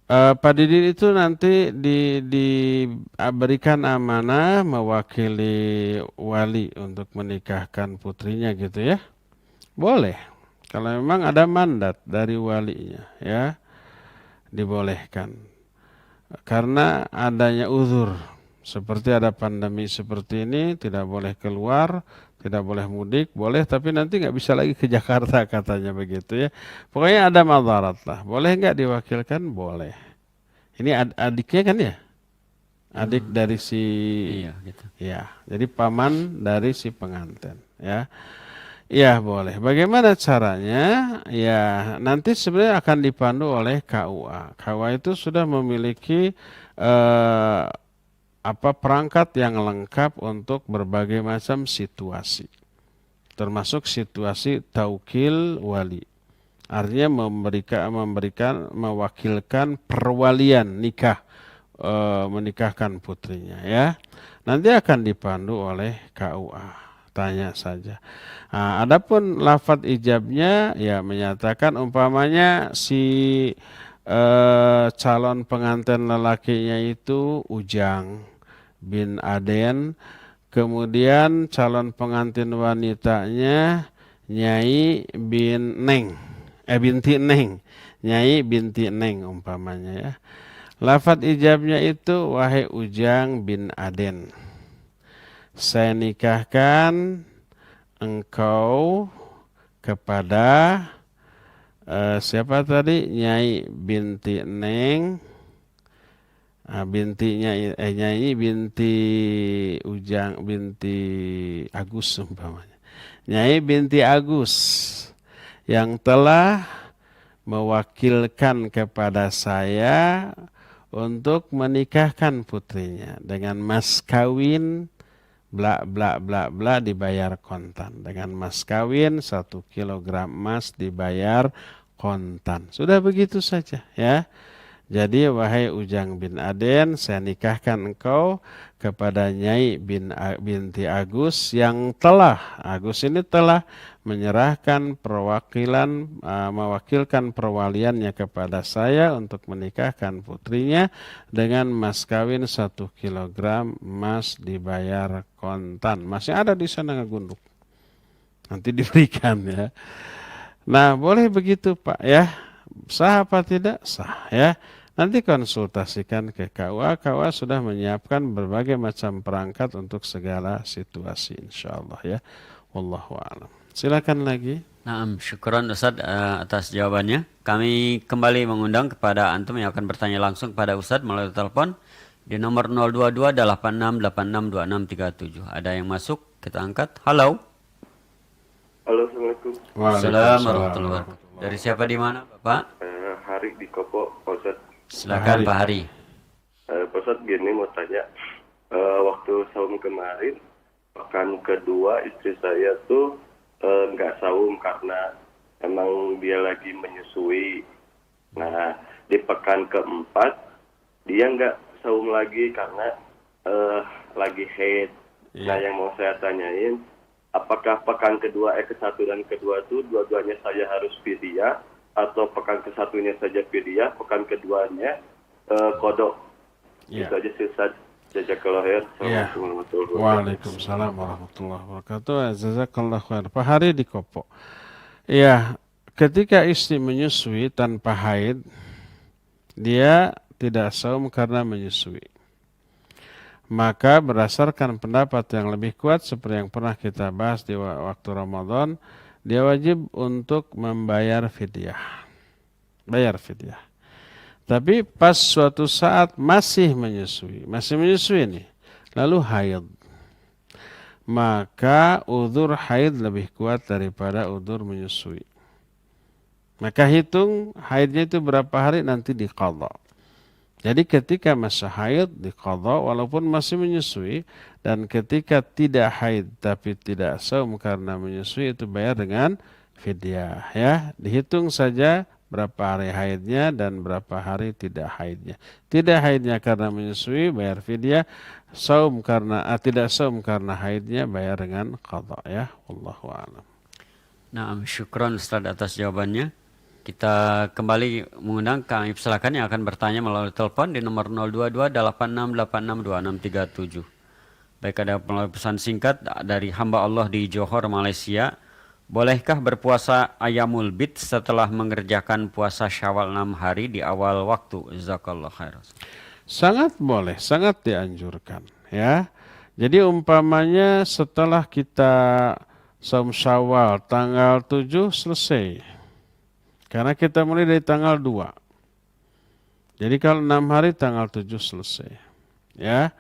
B: Pak Didin itu nanti diberikan amanah mewakili wali untuk menikahkan putrinya gitu ya. Boleh. Kalau memang ada mandat dari walinya ya, dibolehkan. Karena adanya uzur, seperti ada pandemi seperti ini, tidak boleh keluar, tidak boleh mudik, boleh tapi nanti nggak bisa lagi ke Jakarta katanya begitu ya. Pokoknya ada madarat lah. Boleh nggak diwakilkan? Boleh. Ini adiknya kan ya? Adik dari si,
A: Iya, gitu.
B: ya. Jadi paman dari si pengantin ya. Ya boleh. Bagaimana caranya? Ya nanti sebenarnya akan dipandu oleh KUA. KUA itu sudah memiliki perangkat yang lengkap untuk berbagai macam situasi, termasuk situasi taukil wali. Artinya mewakilkan perwalian nikah, menikahkan putrinya ya. Nanti akan dipandu oleh KUA. Tanya saja. Nah, adapun lafadz ijabnya ya menyatakan umpamanya si calon pengantin lelakinya itu Ujang bin Aden, kemudian calon pengantin wanitanya Nyai binti Neng, Nyai binti Neng umpamanya ya. Lafadz ijabnya itu wahai Ujang bin Aden, saya nikahkan engkau kepada siapa tadi? Nyai binti Neng, Nyai binti Ujang binti Agus umpamanya. Nyai binti Agus yang telah mewakilkan kepada saya untuk menikahkan putrinya dengan mas kawin bla bla bla bla dibayar kontan. Dengan mas kawin 1 kilogram emas dibayar kontan. Sudah begitu saja ya. Jadi wahai Ujang bin Aden, saya nikahkan engkau kepada Nyai binti Agus yang Agus ini telah menyerahkan mewakilkan perwaliannya kepada saya untuk menikahkan putrinya dengan mas kawin 1 kilogram emas dibayar kontan. Masih ada di sana ngegunduk. Nanti diberikan ya. Nah, boleh begitu Pak ya. Sah apa tidak? Sah ya. Nanti konsultasikan ke KUA. KUA sudah menyiapkan berbagai macam perangkat untuk segala situasi insyaallah ya. Wallahu a'lam. Silakan lagi.
A: Naam, syukran Ustadz atas jawabannya. Kami kembali mengundang kepada antum yang akan bertanya langsung kepada Ustadz melalui telepon di nomor 02286862637. Ada yang masuk, kita angkat. Halo.
F: Halo, Assalamualaikum.
A: Waalaikumsalam warahmatullahi wabarakatuh. Dari siapa di mana, Bapak?
F: Hari di Kopo, Pak Ustadz.
A: Silakan Pak Hari.
F: Pak Ustadz, gini mau tanya. Waktu saum kemarin, pekan kedua istri saya tuh nggak saum karena emang dia lagi menyusui. Nah, di pekan keempat, dia nggak saum lagi karena lagi haid. Nah, yang mau saya tanyain, apakah pekan kedua, ke-1 dan kedua itu dua-duanya saya harus fidyah atau pekan ke-1-nya saja fidyah, pekan keduanya qada? Itu aja sih Ustaz. Jazakallahu khair. Assalamualaikum warahmatullahi wabarakatuh.
B: Waalaikumsalam warahmatullahi wabarakatuh. Jazakallahu khair. Pak Hari di Kopo. Ya, ketika istri menyusui tanpa haid, dia tidak saum karena menyusui. Maka berdasarkan pendapat yang lebih kuat seperti yang pernah kita bahas di waktu Ramadan, dia wajib untuk membayar fidyah. Bayar fidyah. Tapi pas suatu saat masih menyusui nih, lalu haid. Maka udzur haid lebih kuat daripada udzur menyusui. Maka hitung haidnya itu berapa hari nanti diqadha. Jadi ketika masa haid diqadha walaupun masih menyusui, dan ketika tidak haid tapi tidak saum karena menyusui itu bayar dengan fidyah ya. Dihitung saja berapa hari haidnya dan berapa hari tidak haidnya. Tidak haidnya karena menyusui bayar fidyah, saum karena tidak saum karena haidnya bayar dengan qadha ya. Wallahu a'lam.
A: Nah, syukron Ustaz atas jawabannya. Kita kembali mengundang kami silakan yang akan bertanya melalui telepon di nomor 02286862637. Baik, ada melalui pesan singkat dari hamba Allah di Johor, Malaysia. Bolehkah berpuasa Ayyamul Bid setelah mengerjakan puasa Syawal 6 hari di awal waktu? Jazakallahu khairan.
B: Sangat boleh, sangat dianjurkan ya. Jadi umpamanya setelah kita saum Syawal tanggal 7 selesai. Karena kita mulai dari tanggal 2. Jadi kalau 6 hari tanggal 7 selesai. Ya.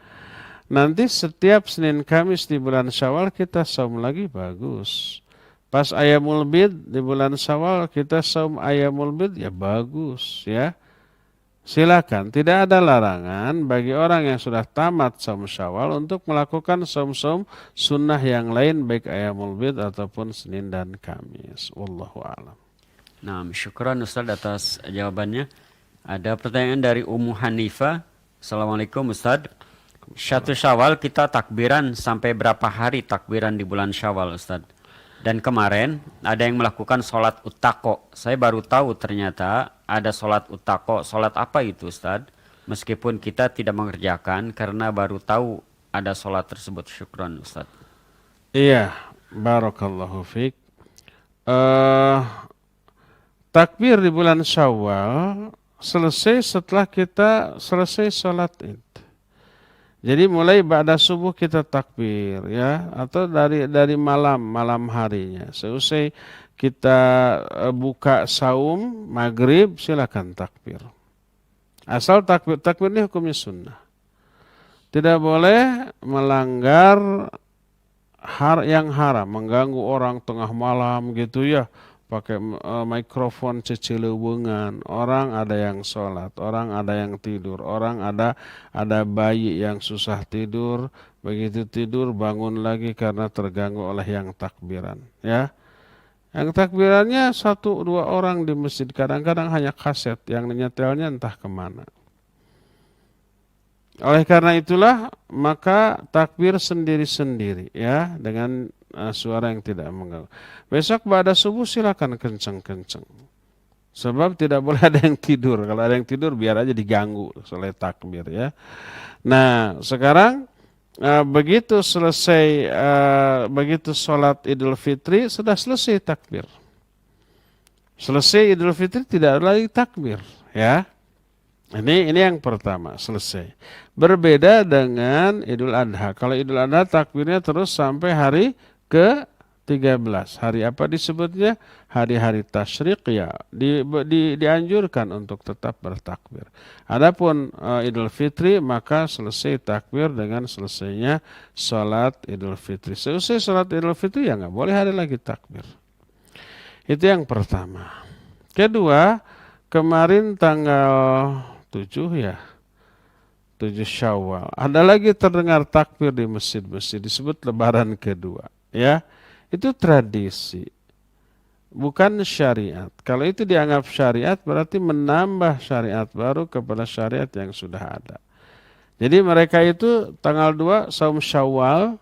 B: Nanti setiap Senin Kamis di bulan Syawal kita saum lagi bagus. Pas Ayyamul Bid di bulan Syawal kita saum Ayyamul Bid ya bagus ya. Silakan, tidak ada larangan bagi orang yang sudah tamat saum Syawal untuk melakukan saum-saum sunnah yang lain baik Ayyamul Bid ataupun Senin dan Kamis. Wallahu a'lam.
A: Nah, syukran Ustaz atas jawabannya. Ada pertanyaan dari Ummu Hanifah. Assalamualaikum Ustaz. 1 Syawal kita takbiran sampai berapa hari takbiran di bulan Syawal Ustaz? Dan kemarin ada yang melakukan sholat utako. Saya baru tahu ternyata ada sholat utako. Sholat apa itu Ustaz? Meskipun kita tidak mengerjakan karena baru tahu ada sholat tersebut. Syukran Ustaz.
B: Iya, barakallahu fiik. Takbir di bulan Syawal selesai setelah kita selesai sholat Id. Jadi mulai ba'da subuh kita takbir ya, atau dari malam harinya. Selesai kita buka saum maghrib silakan takbir. Asal takbir ini hukumnya sunnah. Tidak boleh melanggar yang haram, mengganggu orang tengah malam gitu ya. pakai mikrofon cecelewengan, orang ada yang sholat, orang ada yang tidur, orang ada bayi yang susah tidur, begitu tidur bangun lagi karena terganggu oleh yang takbiran, ya. Yang takbirannya 1-2 orang di masjid, kadang-kadang hanya kaset yang nyetelnya entah kemana. Oleh karena itulah maka takbir sendiri-sendiri, ya, dengan suara yang tidak mengganggu. Besok pada subuh silakan kenceng-kenceng. Sebab tidak boleh ada yang tidur. Kalau ada yang tidur biar aja diganggu oleh takbir, ya. Nah, sekarang begitu selesai begitu sholat Idul Fitri sudah selesai takbir. Selesai Idul Fitri tidak ada lagi takbir, ya. Ini yang pertama, selesai. Berbeda dengan Idul Adha. Kalau Idul Adha takbirnya terus sampai hari ke-13. Hari apa disebutnya? Hari-hari tasyrik, ya. Dianjurkan untuk tetap bertakbir. Adapun Idul Fitri maka selesai takbir dengan selesainya sholat Idul Fitri. Selesai sholat Idul Fitri ya nggak boleh ada lagi takbir. Itu yang pertama. Kedua, kemarin tanggal 7 ya, 7 Syawal. Ada lagi terdengar takbir di masjid-masjid, disebut lebaran kedua, ya. Itu tradisi, bukan syariat. Kalau itu dianggap syariat berarti menambah syariat baru kepada syariat yang sudah ada. Jadi mereka itu tanggal 2 saum Syawal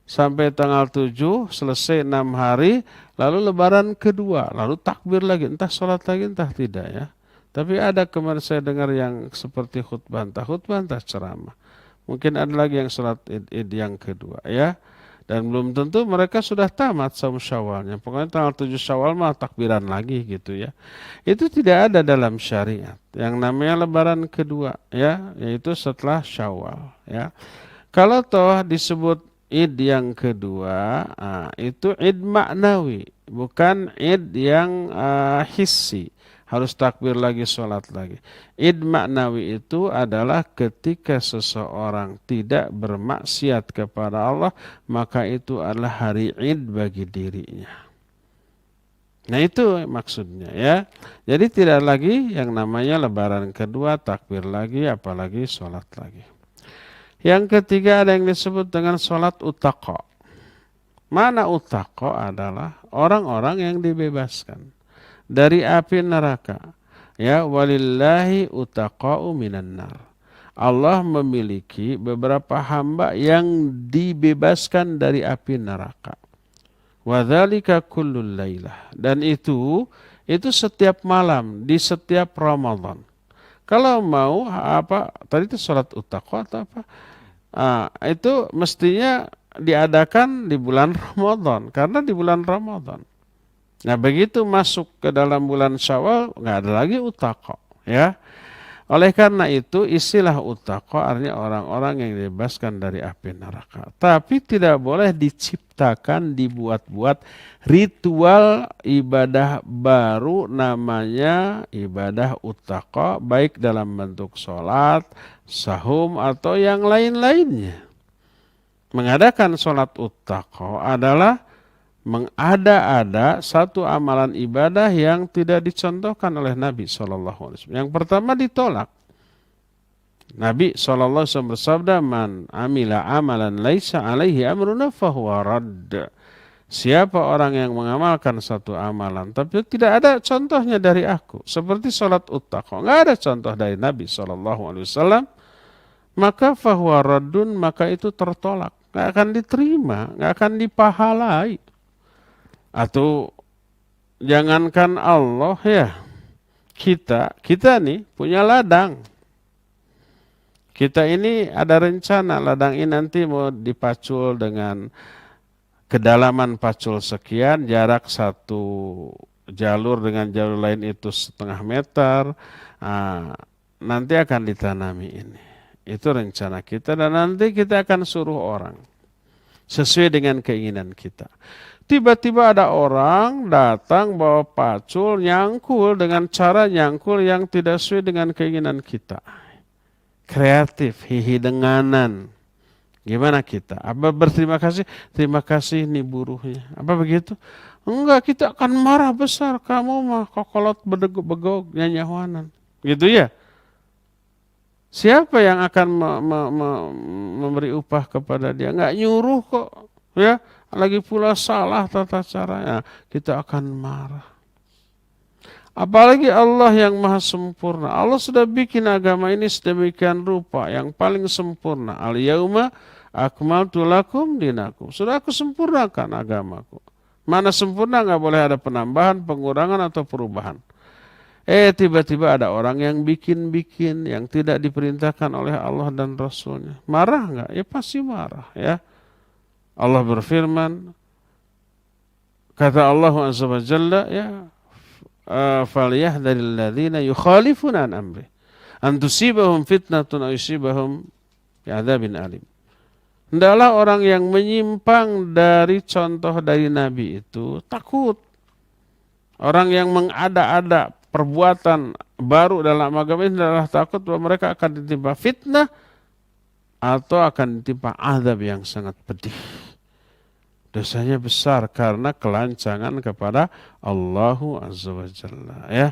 B: sampai tanggal 7 selesai 6 hari, lalu lebaran kedua, lalu takbir lagi, entah sholat lagi entah tidak, ya. Tapi ada kemarin saya dengar yang seperti khutbah entah ceramah. Mungkin ada lagi yang sholat id yang kedua, ya. Dan belum tentu mereka sudah tamat saum Syawalnya. Pokoknya tanggal 7 Syawal mah takbiran lagi gitu, ya. Itu tidak ada dalam syariat. Yang namanya lebaran kedua, ya, yaitu setelah Syawal, ya. Kalau toh disebut id yang kedua, itu id maknawi, bukan id yang hissi. Harus takbir lagi, sholat lagi. Id maknawi itu adalah ketika seseorang tidak bermaksiat kepada Allah, maka itu adalah hari id bagi dirinya. Nah itu maksudnya, ya. Jadi tidak lagi yang namanya lebaran kedua, takbir lagi, apalagi sholat lagi. Yang ketiga ada yang disebut dengan sholat utaqa. Mana utaqa adalah orang-orang yang dibebaskan dari api neraka, ya. Walillahi utaqa'u minan nar. Allah memiliki beberapa hamba yang dibebaskan dari api neraka. Wadzalika kullul lailah. Dan itu setiap malam di setiap Ramadan. Kalau mau apa tadi itu salat utaqa atau apa? Itu mestinya diadakan di bulan Ramadan, karena di bulan Ramadan. Nah begitu masuk ke dalam bulan Syawal nggak ada lagi utaqa, ya. Oleh karena itu istilah utaqa artinya orang-orang yang dibebaskan dari api neraka. Tapi tidak boleh diciptakan, dibuat-buat ritual ibadah baru namanya ibadah utaqa, baik dalam bentuk sholat, sahum atau yang lain-lainnya. Mengadakan sholat utaqa adalah mengada-ada satu amalan ibadah yang tidak dicontohkan oleh Nabi SAW. Yang pertama ditolak. Nabi SAW bersabda, "Man amila amalan laisa alaihi amruna fahuwa radd." Siapa orang yang mengamalkan satu amalan tapi tidak ada contohnya dari aku, seperti sholat utaqa, nggak ada contoh dari Nabi SAW, maka fahuwa raddun, maka itu tertolak, nggak akan diterima, nggak akan dipahalai. Atau jangankan Allah, ya, kita nih punya ladang. Kita ini ada rencana ladang ini nanti mau dipacul dengan kedalaman pacul sekian, jarak satu jalur dengan jalur lain itu 0,5 meter. Nanti akan ditanami ini. Itu rencana kita, dan nanti kita akan suruh orang sesuai dengan keinginan kita. Tiba-tiba ada orang datang bawa pacul, nyangkul dengan cara nyangkul yang tidak sesuai dengan keinginan kita. Kreatif, hihidenganan. Gimana kita? Apa berterima kasih? Terima kasih nih buruhnya. Apa begitu? Enggak, kita akan marah besar. Kamu mah kokolot bedeguk-begok nyanyawanan. Gitu ya. Siapa yang akan memberi upah kepada dia? Enggak nyuruh kok. Ya, lagi pula salah tata caranya. Kita akan marah. Apalagi Allah yang maha sempurna. Allah sudah bikin agama ini sedemikian rupa. Yang paling sempurna. Al-yauma akmaltu lakum dinakum. Sudah aku sempurnakan agamaku. Mana sempurna nggak boleh ada penambahan, pengurangan atau perubahan. Tiba-tiba ada orang yang bikin-bikin yang tidak diperintahkan oleh Allah dan Rasulnya. Marah nggak? Ya pasti marah ya. Allah berfirman, kata Allah Azza wa Jalla ya, falyahdharil ladzina yukhalifuna an amri an tusibahum fitnatun aw yusibahum bi'adzabin alim. Hendaklah orang yang menyimpang dari contoh dari Nabi itu takut. Orang yang mengada-ada perbuatan baru dalam agama ini adalah takut bahwa mereka akan ditimpa fitnah atau akan ditimpa azab yang sangat pedih. Dosanya besar karena kelancangan kepada Allah Azza wa Jalla ya.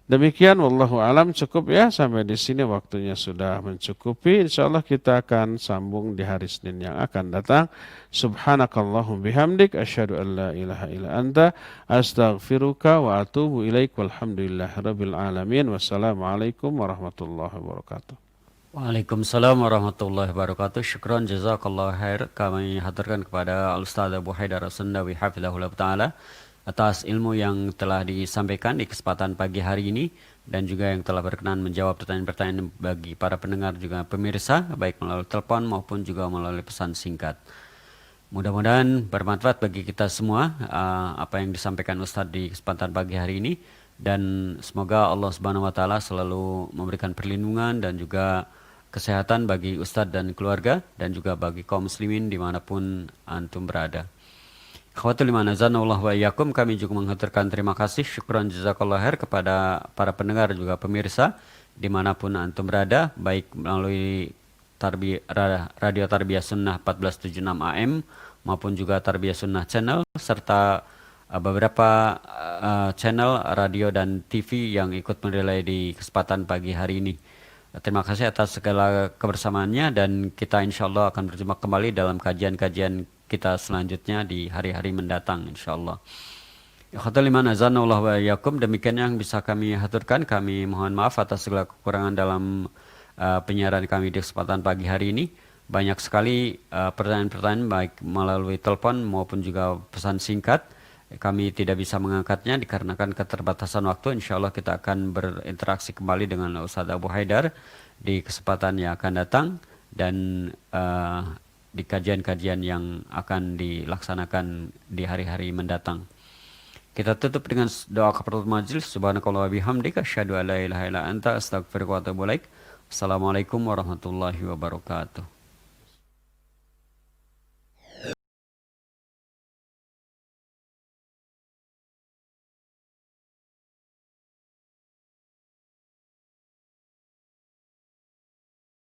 B: Demikian wallahu alam, cukup ya sampai di sini, waktunya sudah mencukupi. Insyaallah kita akan sambung di hari Senin yang akan datang. Subhanakallahum bihamdik asyhadu an la ilaha illa anta astaghfiruka wa atubu ilaik walhamdulillahirabbil alamin. Wassalamualaikum warahmatullahi wabarakatuh.
A: Waalaikumsalam warahmatullahi wabarakatuh. Syukran jazakallahu khair. Kami haturkan kepada Al-Ustaz Abu Haidar As-Sundawi hafizahullah taala atas ilmu yang telah disampaikan di kesempatan pagi hari ini dan juga yang telah berkenan menjawab pertanyaan-pertanyaan bagi para pendengar juga pemirsa baik melalui telepon maupun juga melalui pesan singkat. Mudah-mudahan bermanfaat bagi kita semua apa yang disampaikan Ustadz di kesempatan pagi hari ini, dan semoga Allah Subhanahu wa taala selalu memberikan perlindungan dan juga kesehatan bagi Ustadz dan keluarga dan juga bagi kaum muslimin dimanapun antum berada. Akhwatul iman azanallah wa iyyakum, kami juga menghaturkan terima kasih syukran jazakallahu khair kepada para pendengar juga pemirsa dimanapun antum berada, baik melalui Radio Tarbiyah Sunnah 1476 AM maupun juga Tarbiyah Sunnah Channel serta beberapa channel radio dan TV yang ikut menilai di kesempatan pagi hari ini. Terima kasih atas segala kebersamaannya dan kita insyaallah akan berjumpa kembali dalam kajian-kajian kita selanjutnya di hari-hari mendatang insyaallah. Ikhwatul iman azanallah wa iyyakum, demikian yang bisa kami haturkan. Kami mohon maaf atas segala kekurangan dalam penyiaran kami di kesempatan pagi hari ini. Banyak sekali pertanyaan-pertanyaan baik melalui telepon maupun juga pesan singkat. Kami tidak bisa mengangkatnya dikarenakan keterbatasan waktu. Insyaallah kita akan berinteraksi kembali dengan Ustaz Abu Haidar di kesempatan yang akan datang dan di kajian-kajian yang akan dilaksanakan di hari-hari mendatang. Kita tutup dengan doa kafaratul majelis. Subhanakallah wa bihamdika asyhadu an la ilaha illa anta astaghfiruka wa atubu ilaik. Assalamualaikum warahmatullahi wabarakatuh.